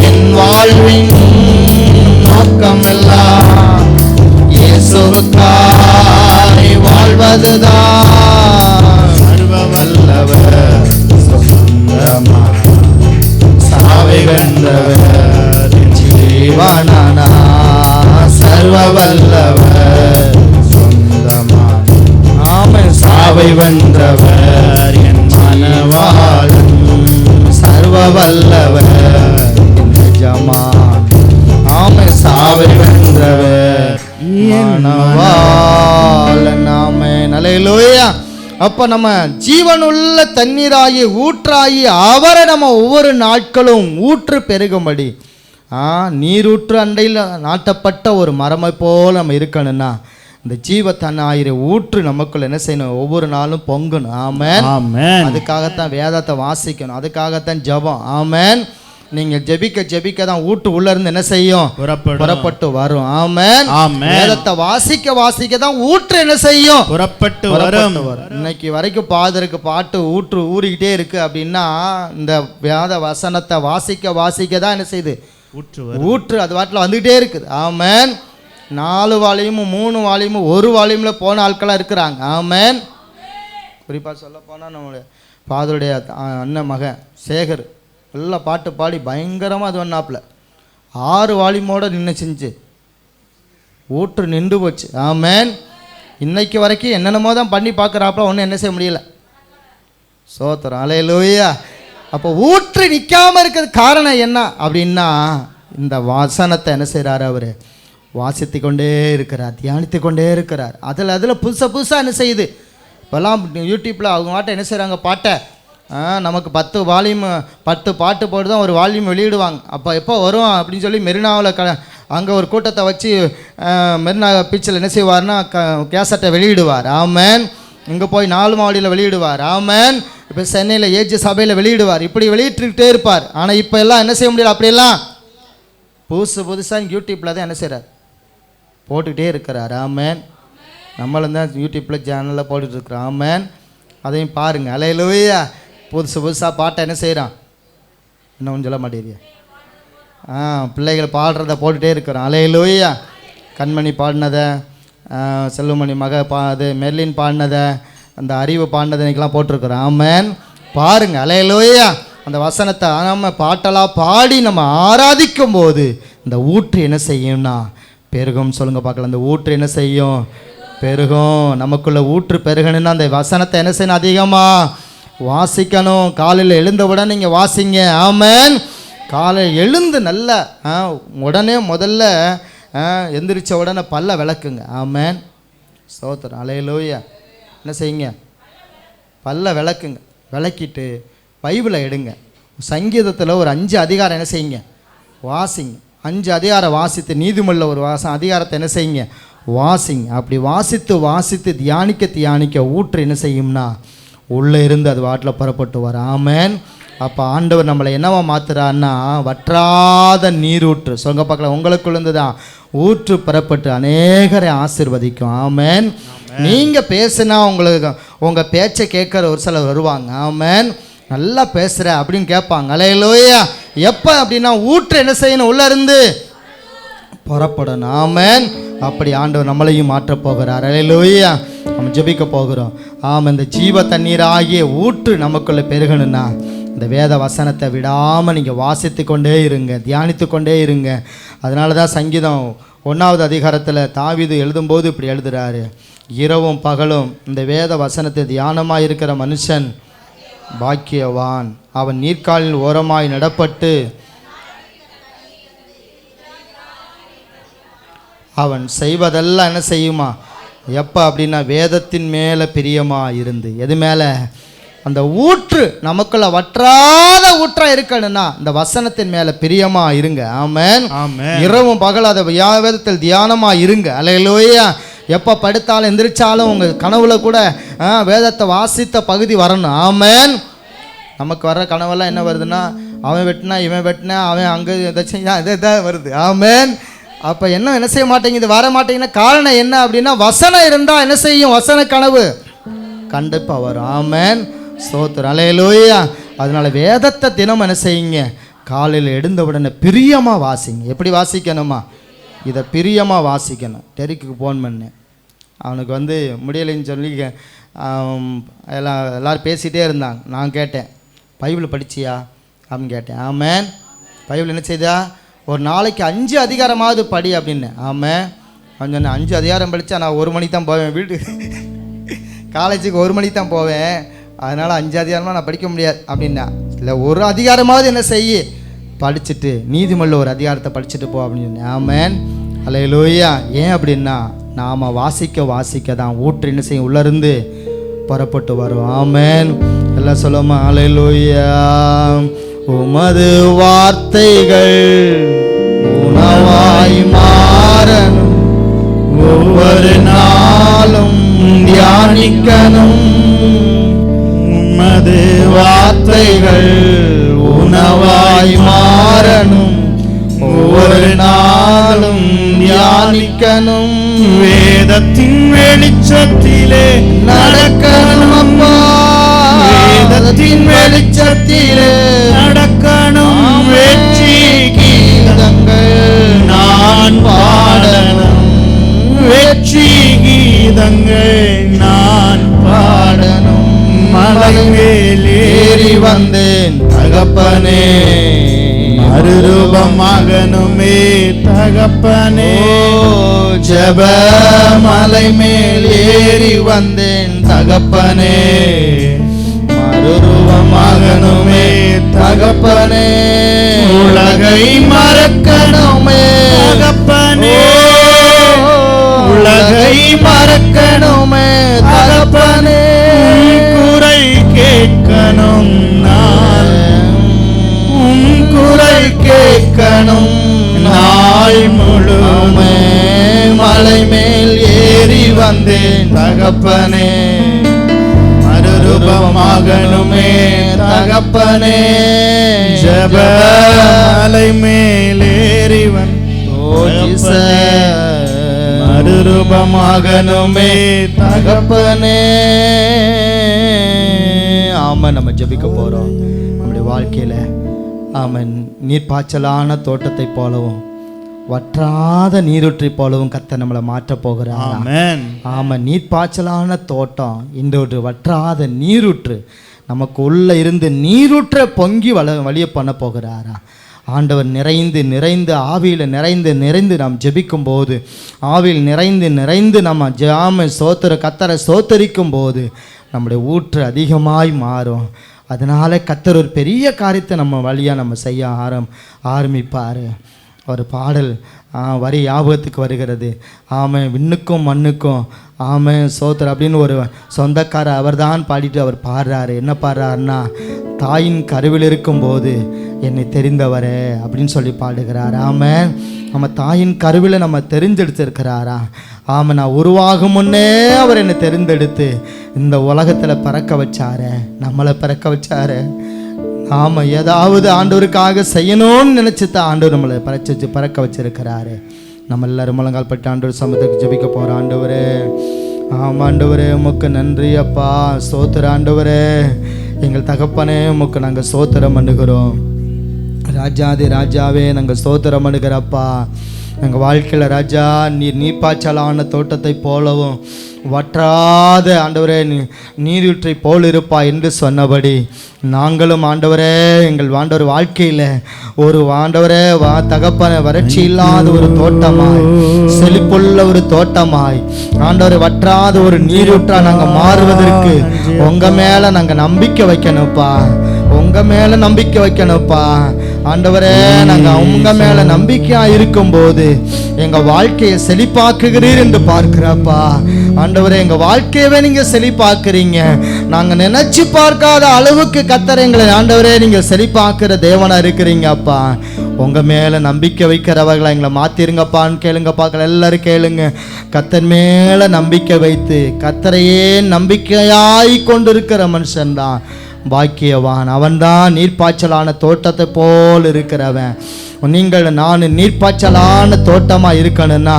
என் வாழ்வின் நோக்கமெல்லாம் இயேசுவுக்காய் வாழ்வதுதான். சர்வ வல்லவர், சாவை வென்றவர், ஜீவனானா. சர்வ வல்லவர், சொந்தமான ஆமென். சாவை வென்றவர் என் மனவாளன், சர்வ வல்லவர் எஜமான். ஆமை சாவை வென்றவர் மனவாளன். ஆமென். அல்லேலூயா. அப்போ நம்ம ஜீவனுள்ள தண்ணீராகி ஊற்றாகி அவரை நம்ம ஒவ்வொரு நாட்களும் ஊற்று பெருகும்படி நீரூற்று அண்டையில் நாட்டப்பட்ட ஒரு மரமை போல் நம்ம இருக்கணும்னா இந்த ஜீவ தண்ணீர் ஊற்று நமக்குள்ள என்ன செய்யணும்? ஒவ்வொரு நாளும் பொங்கணும். ஆமென். ஆமென். அதுக்காகத்தான் வேதத்தை வாசிக்கணும், அதுக்காகத்தான் ஜெபம். ஆமென். நீங்கள் ஜெபிக்க ஜெபிக்க தான் ஊட்டு உள்ள இருந்து என்ன செய்யும்? புறப்பட்டு வரும். ஆமென். வேதத்தை வாசிக்க வாசிக்க தான் ஊற்று என்ன செய்யும்? புறப்பட்டு வரும். இன்னைக்கு வரைக்கும் பாதருக்கு பாட்டு ஊற்று ஊறிக்கிட்டே இருக்கு அப்படின்னா இந்த வேத வசனத்தை வாசிக்க வாசிக்க தான் என்ன செய்யுது? ஊற்று அது வாட்டில் வந்துக்கிட்டே இருக்குது. ஆமென். 4 வால்யூமும் 3 வால்யூமும் 1 வால்யூமில் போன ஆட்களாக இருக்கிறாங்க. ஆமென். குறிப்பாக சொல்ல போனால் நம்மளுடைய ஃபாதருடைய அண்ணன் மகன் சேகர் நல்லா பாட்டு பாடி பயங்கரமாக அது பண்ணாப்புல 6 வால்யூமோடு நின்று செஞ்சு ஊற்று நின்று போச்சு. ஆமென். இன்னைக்கு வரைக்கும் என்னென்னமோ தான் பண்ணி பார்க்குறாப்புல ஒன்றும் என்ன செய்ய முடியல. சோத்திரம். அல்லேலூயா. அப்போ ஊற்று நிற்காமல் இருக்கிறது காரணம் என்ன அப்படின்னா இந்த வசனத்தை என்ன செய்கிறாரு? அவர் வாசித்து கொண்டே இருக்கிறார், தியானித்து கொண்டே இருக்கிறார். அதில் புதுசாக என்ன செய்யுது? இப்போல்லாம் யூடியூப்பில் அவங்க மாட்ட என்ன செய்கிறாங்க? பாட்டை நமக்கு 10 வால்யூம் 10 பாட்டு போட்டு தான் ஒரு வால்யூம் வெளியிடுவாங்க. அப்போ எப்போ வரும் அப்படின்னு சொல்லி மெரினாவில் அங்கே ஒரு கூட்டத்தை வச்சு மெரினா பீச்சில் என்ன செய்வார்னா கேசட்டை வெளியிடுவார். ஆமென். இங்கே போய் 4 மாவடியில் வெளியிடுவார். ஆமென். இப்போ சென்னையில் ஏஜி சபையில் வெளியிடுவார். இப்படி வெளியிட்டுக்கிட்டே இருப்பார். ஆனால் இப்போ எல்லாம் என்ன செய்ய முடியல. அப்படியெல்லாம் புதுசாக யூடியூப்பில் தான் என்ன செய்கிறார்? போட்டுக்கிட்டே இருக்கிறார். ஆமென். நம்மளும் தான் யூடியூப்பில் சேனலில் போட்டுட்ருக்குறோம். ஆமென். அதையும் பாருங்கள். அல்லேலூயா. புதுசாக பாட்டை என்ன செய்கிறான்? இன்னும் சொல்ல மாட்டேறியா? பிள்ளைகள் பாடுறத போட்டுகிட்டே இருக்கிறோம். அல்லேலூயா. கண்மணி பாடினதை, செல்வமணி மக அது மெர்லின் பாடினதை, அந்த அறிவு பாடினதை இன்றைக்கெலாம் போட்டிருக்கிறோம். ஆமென். பாருங்கள். அல்லேலூயா. அந்த வசனத்தை நம்ம பாட்டெல்லாம் பாடி நம்ம ஆராதிக்கும் போது இந்த ஊற்று என்ன செய்யும்னா பெருகும். சொல்லுங்க பார்க்கலாம். அந்த ஊற்று என்ன செய்யும்? பெருகும். நமக்குள்ள ஊற்று பெருகணும்னா அந்த வசனத்தை என்ன செய்யணும்? அதிகமாக வாசிக்கணும். காலையில் எழுந்தவுடன் நீங்கள் வாசிங்க. ஆமென். காலையில் எழுந்து நல்ல உடனே முதல்ல எந்திரிச்ச உடனே பல்ல விளக்குங்க. ஆமென். ஸ்தோத்திரம். அல்லேலூயா. என்ன செய்யுங்க? பல்ல விளக்குங்க. விளக்கிட்டு பைபிளை எடுங்க. சங்கீதத்தில் ஒரு 5 அதிகாரம் என்ன செய்யுங்க? வாசிங்க. 5 அதிகாரம் வாசித்து நீதிமொழியில் ஒரு அதிகாரத்தை என்ன செய்யுங்க? வாசிங்க. அப்படி வாசித்து தியானிக்க ஊற்று என்ன செய்யும்னா உள்ளே இருந்து அது வாட்டில் புறப்பட்டு வர. ஆமென். அப்போ ஆண்டவர் நம்மளை என்னவா மாத்துறான்னா வற்றாத நீரூற்று. சொல்லுங்க பார்க்கலாம். உங்களுக்குள்ளேருந்து தான் ஊற்று புறப்பட்டு அநேகரை ஆசீர்வதிக்கும். ஆமென். நீங்கள் பேசுனா உங்களுக்கு உங்கள் பேச்சை கேட்குற ஒரு சிலர் வருவாங்க. ஆமென். நல்லா பேசுகிற அப்படின்னு கேட்பாங்க. அல்லேலூயா. எப்போ அப்படின்னா ஊற்று என்ன செய்யணும்? உள்ளே இருந்து புறப்படணும். ஆமென். அப்படி ஆண்டவர் நம்மளையும் மாற்றப் போகிறார். அல்லேலூயா. நம்ம ஜெபிக்க போகிறோம். இந்த ஜீவ தண்ணீர் ஆகிய ஊற்று நமக்குள்ளே பெருகணும்னா இந்த வேத வசனத்தை விடாமல் நீங்கள் வாசித்து கொண்டே இருங்க, தியானித்து கொண்டே இருங்க. அதனால தான் சங்கீதம் 1வது அதிகாரத்தில் தாவீது எழுதும்போது இப்படி எழுதுகிறாரு, இரவும் பகலும் இந்த வேத வசனத்தை தியானமாக இருக்கிற மனுஷன் பாக்கியவான். அவன் நீர்க்காலில் ஓரமாய் நடப்பட்டு அவன் செய்வதெல்லாம் என்ன செய்யுமா? எப்போ அப்படின்னா வேதத்தின் மேலே பிரியமாக இருந்து. எது மேலே? அந்த ஊற்று நமக்குள்ள வற்றாத ஊற்றா இருக்கணும்னா இந்த வசனத்தின் மேலே பிரியமாக இருங்க. ஆமென். இரவும் பகல் அதை வேதத்தில் தியானமாக இருங்க. அல்லேலூயா. எப்போ படுத்தாலும் எந்திரிச்சாலும் உங்கள் கனவுல கூட வேதத்தை வாசித்த பகுதி வரணும். ஆமென். நமக்கு வர்ற கனவெல்லாம் என்ன வருதுன்னா அவன் வெட்டினா இவன் வெட்டினா அவன் அங்கே ஏதாச்சும் இதான் வருது. ஆமென். அப்போ என்ன செய்ய மாட்டேங்குது? வர மாட்டேங்குதுன்னா காரணம் என்ன அப்படின்னா வசனம் இருந்தால் என்ன செய்யும்? வசன கனவு கண்டிப்பாக வரும். ஆமென். ஸ்தோத்திரம். அல்லேலூயா. அதனால வேதத்தை தினம் என்ன செய்யுங்க? காலையில் எழுந்த உடனே பிரியமாக வாசிங்க. எப்படி வாசிக்கணுமா? இதை பிரியமாக வாசிக்கணும். டெரிக்கு ஃபோன் பண்ணேன். அவனுக்கு முடியலைன்னு சொல்லி எல்லோரும் பேசிகிட்டே இருந்தாங்க. நான் கேட்டேன், பைபிள் படிச்சியா அப்படின்னு கேட்டேன். ஆமென். பைபிள் என்ன செய்தா? ஒரு நாளைக்கு 5 அதிகாரமாவது படி அப்படின்னு. ஆமாம். அவன் சொன்னேன் 5 அதிகாரம் படித்தா நான் 1 மணிக்கு தான் போவேன் வீட்டுக்கு. காலேஜுக்கு 1 மணிக்கு தான் போவேன், அதனால் 5 அதிகாரமாக நான் படிக்க முடியாது அப்படின்னா, இல்லை ஒரு அதிகாரமாவது என்ன செய்ய படிச்சுட்டு நீதிமொழியில் ஒரு அதிகாரத்தை படிச்சுட்டு போ அப்படின்னு சொன்னேன். ஆமென், அல்லேலூயா. ஏன் அப்படின்னா நாம் வாசிக்க தான் ஊற்று என்ன செய்யும், உள்ளேருந்து புறப்பட்டு வரும். ஆமென், எல்லாம் சொல்லுமா அல்லேலூயா. உமது வார்த்தைகள் உணவாய் மாறணும், ஒவ்வொரு நாளும் தியானிக்கணும். உமது வார்த்தைகள் உணவாய் மாறணும், ஒவ்வொரு நாளும் தியானிக்கணும். வேதத்தின் வெளிச்சத்திலே நடக்கணும் அப்பா, வேதத்தின் வெளிச்சத்திலே நடக்கணும். வெற்றி கீதங்கள் நான் பாடணும், வெற்றி கீதங்கள் நான் பாடணும். மலை மேல் ஏறி வந்தேன் தகப்பனே, மறுரூபமாகணுமே தகப்பனே. ஜெப மலை மேல் ஏறி வந்தேன் தகப்பனே, மறுரூபமாகணுமே தகப்பனே. உலகை மறக்கணுமே தகப்பனே, உலகை மறக்கணுமே தகப்பனே. குறை கேட்கணும் நான், குறை கேட்கணும் நாள் முழுமே. மலை மேல் ஏறி வந்தேன் தகப்பனே, மறுரூபமாகணுமே தகப்பனே. ஜெப மலை மேலேறி மறுரூபமாகணுமே தகப்பனே. ஆமாம், நம்ம ஜெபிக்க போகிறோம். நம்முடைய வாழ்க்கையில் ஆமன் நீர்ப்பாய்ச்சலான தோட்டத்தை போலவும் வற்றாத நீரூற்றை போலவும் கர்த்தர் நம்மளை மாற்றப் போகிறார். ஆமென். ஆமாம், நீர்ப்பாய்ச்சலான தோட்டம் இன்றொரு வற்றாத நீரூற்று நமக்கு உள்ள இருந்து நீரூற்றை பொங்கி வழிய பண்ண போகிறாரா. ஆண்டவர் நிறைந்து ஆவியில் நிறைந்து நாம் ஜெபிக்கும் போது, ஆவியில் நிறைந்து நம்ம ஜாம கர்த்தரை சோத்தரிக்கும் போது நம்முடைய ஊற்று அதிகமாய் மாறும். அதனால் கர்த்தர் ஒரு பெரிய காரியத்தை நம்ம வழியாக நம்ம செய்ய ஆரம்பிப்பார். ஒரு பாடல் வரி ஞாபகத்துக்கு வருகிறது. ஆமாம், விண்ணுக்கும் மண்ணுக்கும் ஆமாம் சோத்திரம் அப்படின்னு ஒரு சொந்தக்காரர் அவர் தான் பாடிட்டு அவர் பாடுறாரு. என்ன பாடுறாருன்னா, தாயின் கருவில் இருக்கும்போது என்னை தெரிந்தவரே அப்படின்னு சொல்லி பாடுகிறார். ஆமாம், நம்ம தாயின் கருவில் நம்ம தெரிந்தெடுத்திருக்கிறாரா. ஆமாம், நான் உருவாகும் முன்னே அவர் என்னை தெரிந்தெடுத்து இந்த உலகத்தில் பிறக்க வச்சாரு, நம்மளை பிறக்க வச்சாரு. ஆமாம், ஏதாவது ஆண்டவருக்காக செய்யணும்னு நினச்சி தான் ஆண்டவர் நம்மளை பிறக்க வச்சிருக்கிறாரு. நம்ம எல்லாரும் முழங்கால் பட்டு ஆண்டவர் சமத்துக்கு ஜெபிக்க போகிறோம். ஆண்டவரே, ஆமாம் ஆண்டவரே, உமக்கு நன்றி அப்பா, ஸ்தோத்திர ஆண்டவரே. எங்கள் தகப்பனே, உமக்கு நாங்கள் ஸ்தோத்திரம் பண்ணுகிறோம். ராஜாதி ராஜாவே, நாங்கள் ஸ்தோத்திரம் பண்ணுகிறப்பா. எங்கள் வாழ்க்கையில் ராஜா, நீர்ப்பாய்ச்சலான தோட்டத்தை போலவும் வற்றாத ஆண்டவரே நீரூற்றை போல் இருப்பா என்று சொன்னபடி நாங்களும் ஆண்டவரே எங்கள் ஆண்டவர் வாழ்க்கையில் ஒரு ஆண்டவரே தகப்பன வறட்சி இல்லாத ஒரு தோட்டமாய், செழிப்புள்ள ஒரு தோட்டமாய் ஆண்டவரை வற்றாத ஒரு நீரூற்றா நாங்கள் மாறுவதற்கு உங்கள் மேலே நாங்கள் நம்பிக்கை வைக்கணும்ப்பா, உங்கள் மேலே நம்பிக்கை வைக்கணும்ப்பா. ஆண்டவரே, நாங்கள் உங்கள் மேலே நம்பிக்கையாக இருக்கும்போது எங்கள் வாழ்க்கையை செழிப்பாக்குகிறீர் என்று பார்க்கிறப்பா. ஆண்டவரே, எங்கள் வாழ்க்கையவே நீங்கள் செழிப்பாக்குறீங்க. நாங்கள் நினைச்சு பார்க்காத அளவுக்கு கர்த்தர் எங்களை ஆண்டவரே நீங்கள் செழிப்பாக்குற தேவனாக இருக்கிறீங்க அப்பா. உங்கள் மேலே நம்பிக்கை வைக்கிறவர்களை எங்களை மாற்றிருங்கப்பான்னு கேளுங்கப்பா. எல்லாரும் கேளுங்க. கர்த்தர் மேலே நம்பிக்கை வைத்து கர்த்தரையே நம்பிக்கையாய் கொண்டிருக்கிற மனுஷன்தான் பாக்கியவான். அவன்தான் நீர்ப்பாய்ச்சலான தோட்டத்தை போல் இருக்கிறவன். நீங்கள் நான் நீர்ப்பாய்ச்சலான தோட்டமாக இருக்கணும்னா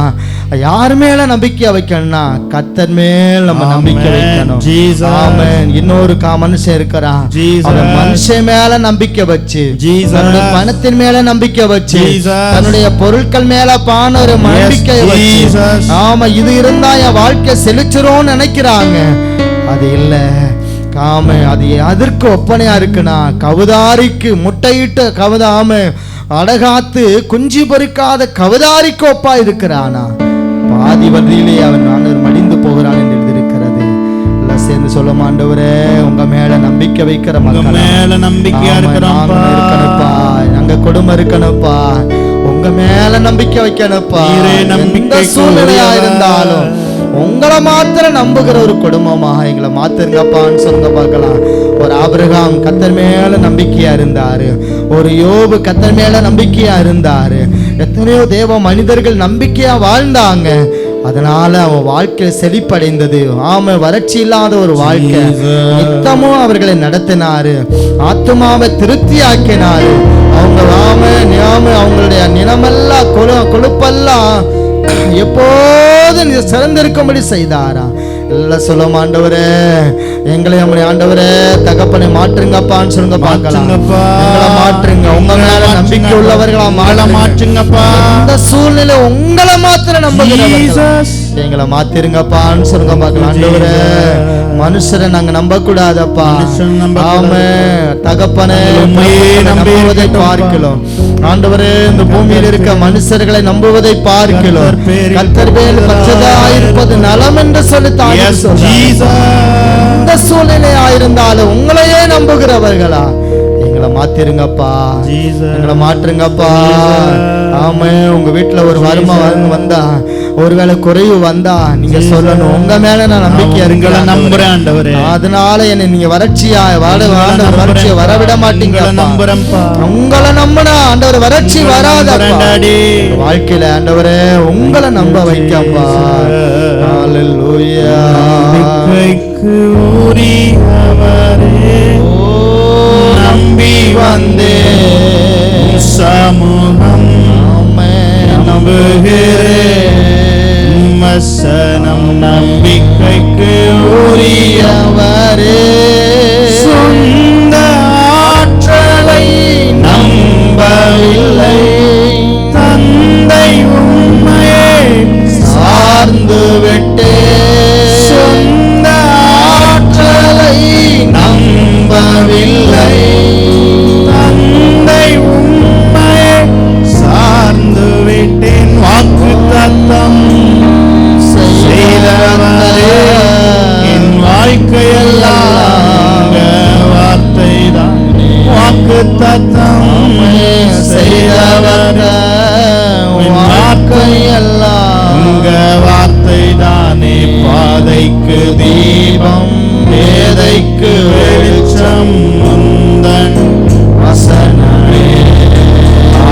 யார் மேலே நம்பிக்கை வைக்கணும்னா கர்த்தர் மேல் நம்ம நம்பிக்கை வைக்கணும். ஆமென். இன்னொரு மனுஷன் இருக்கிறான், அவன் மனுஷன் மேல நம்பிக்கை வச்சு, தன்னுடைய பணத்தின் மேல நம்பிக்கை வச்சு, தன்னுடைய பொருட்கள் மேல பான ஒரு நம்பிக்கை வச்சு, ஆமா இது இருந்தா என் வாழ்க்கை செழிச்சிரும் நினைக்கிறாங்க. அது இல்லை. ஆமை, அது அதற்கு ஒப்பனையா இருக்குன்னா கவுதாரிக்கு முட்டையிட்டு கவுதாம அடகாத்து குஞ்சு பொறிக்காத கவுதாரிக்கு ஒப்பா இருக்கிறானா. பாதி வழியிலே அவன் மடிந்து போகிறான் என்று எழுதியிருக்கிறது. எல்லாம் சேர்ந்து சொல்லும் ஆண்டவரே, உங்க மேல நம்பிக்கை வைக்கிற உங்க மக்கள் மேல நம்பிக்கையா இருக்கிறோம்ப்பா. இருக்கணும்ப்பா, எங்க குடும்பம் இருக்கணும்ப்பா, உங்க மேல நம்பிக்கை வைக்கணும்ப்பா. நீரே எந்த நம்பிக்கைக்கு சூழ்நிலையா உரியவர். இருந்தாலும் உங்களை மாத்திரம் நம்புகிற ஒரு குடும்பமாக எங்களை மாத்திருங்கப்பான்னு சொல்லுங்க பார்க்கலாம். ஒரு ஆபிரகாம் கர்த்தர் மேல நம்பிக்கையா இருந்தாரு, ஒரு யோபு கர்த்தர் மேல நம்பிக்கையா இருந்தாரு, எத்தனையோ தேவ மனிதர்கள் நம்பிக்கையா வாழ்ந்தாங்க. அதனால அவன் வாழ்க்கை செழிப்படைந்தது. ஆமா, வறட்சி இல்லாத ஒரு வாழ்க்கை. நித்தமும் அவர்களை நடத்தினாரு, ஆத்துமாவை திருப்தி ஆக்கினாரு. அவங்க அவங்களுடைய நிலமெல்லாம் கொழுப்பெல்லாம் எப்போது நீ சிறந்திருக்கும்படி செய்தாரா. எல்லாம் சொல்லும் ஆண்டவரே, எங்களை நம்முடைய ஆண்டவரே தகப்பனை மாற்றுங்கப்பான்னு சொல்லுங்க பார்க்கலாம். எங்களை மாற்றுங்க, உங்க மேல நம்பிக்கை உள்ளவர்களா மாற்றுங்கப்பா. இந்த சூழ்நிலை உங்களை மாத்திரம் நம்புகிறவர்களா எங்களை மாத்திருங்கப்பான்னு சொல்லுங்க பார்க்கலாம். ஆண்டவரே, மனுஷரை நாங்க நம்ப கூடாதப்பா. ஆமே தகப்பனே, நம்புவதை பார்க்கலாம். ஆண்டவரே, இந்த பூமியில் இருக்க மனுஷர்களை நம்புவதை பார்க்கலாம். கர்த்தர் மேல் பச்சதாயிருப்பது நலம் என்று சொல்லி இந்த சூழ்நிலையா இருந்தாலும் உங்களையே நம்புகிறவர்களா எங்களை மாத்திருங்கப்பா, எங்களை மாற்றுங்கப்பா. ஆமா, உங்க வீட்டுல ஒரு வருமானம் வந்தா, ஒருவேளை குறைவு வந்தா நீங்க சொல்லணும், உங்க மேல நான் நம்பிக்கையா உங்களை நம்புறேன் ஆண்டவரே. அதனால என்ன நீங்க வறட்சியை வரவிட மாட்டீங்க. நம்புறேன்ப்பா. உங்களை நம்பினா ஆண்டவர் வறட்சி வராத வாழ்க்கையில ஆண்டவரே உங்களை நம்ப வைக்கப்பா. ஹல்லேலூயா. நம்பிக்கைக்கு உரியவரே, நம்பி வந்தேன் சமூகம் நம்புகிறேன் வசனம். நம்பிக்கைக்கு உரியவரே, சொந்த ஆற்றலை நம்பவில்லை, தந்தை உண்மையை சார்ந்து விட்டே. சொந்த ஆற்றலை நம்பவில்லை, தந்தை உண்மையை சார்ந்து விட்டேன். வாக்கு தத்தம் செய்தவரே, என் வாழ்க்கையெல்லாம் வார்த்தை தான். வாக்கு தத்தம் செய்தவரே, வாழ்க்கையெல்லாம் உங்க வார்த்தை தானே. பாதைக்கு தீபம், பேதைக்கு வெளிச்சம் உந்தன் வசனமே.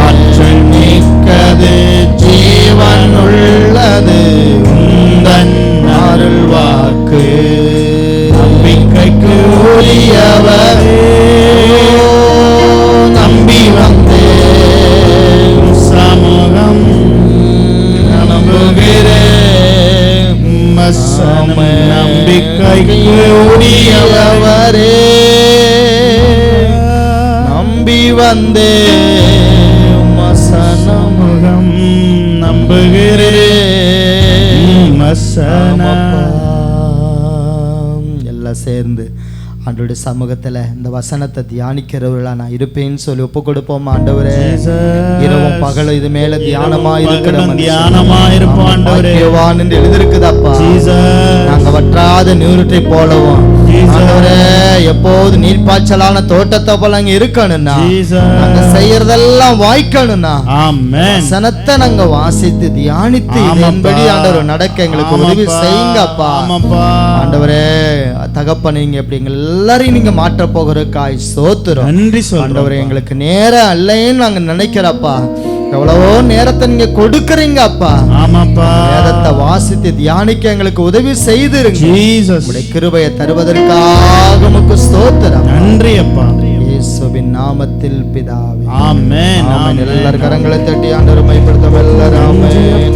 ஆற்றல் மிக்கது, ஜீவன் உள்ளது உந்தன் அருள் வாக்கு. நம்பிக்கைக்கு உரியவரே, நம்பி வந்தேன் சமூகம் நம்புகிறேன் வசனம். நம்பிக்கைக்கு உரியவரே, நம்பி வந்தேன் வசனம் நம்புகிறேன் வசனம். எல்லாம் சேர்ந்து ஆண்டவருடைய சமூகத்துல இந்த வசனத்தை தியானிக்கிறவர்களா நான் இருப்பேன்னு சொல்லி ஒப்பு கொடுப்போம். ஆண்டவரே, இரவும் பகலும் இது மேல தியானமா இருக்கிற என்று எழுதிருக்குதாப்பா. நாங்க வற்றாத நீரூற்றை போலவும் ஆண்டவரே எப்போது நீர்ப்பாய்ச்சலான தோட்டத்தை போல அங்க இருக்கணும்னா, நாங்க செய்யறதெல்லாம் வாய்க்கணும்னா வசனத்தை நாங்க வாசித்து தியானித்து இதன்படி ஆண்டவர் நடக்க எங்களுக்கு உதவி செய்யுங்கப்பா. ஆண்டவரே தகப்பன், நீங்க எப்படி எல்லாரையும் நீங்க மாற்ற போகிறதுக்காய் சோத்துறோம். நன்றி ஆண்டவரே, எங்களுக்கு நேரம் அல்லைன்னு நாங்க நினைக்கிறப்பா. எவ்வளவோ நேரத்தை நீங்க கொடுக்கறீங்க அப்பா. ஆமாப்பா. வேதத்தை வாசித்து தியானிக்க எங்களுக்கு உதவி செய்திருங்க. உம்முடைய கிருபையை தருவதற்காக உமக்கு ஸ்தோத்திரம். நன்றி அப்பா. இயேசுவின் நாமத்தில் பிதாவே, ஆமென். ஆமென். எல்லாரும் கரங்களை தட்டி ஆண்டவரை மைப்படுத்தும் எல்லாரும். ஆமென்.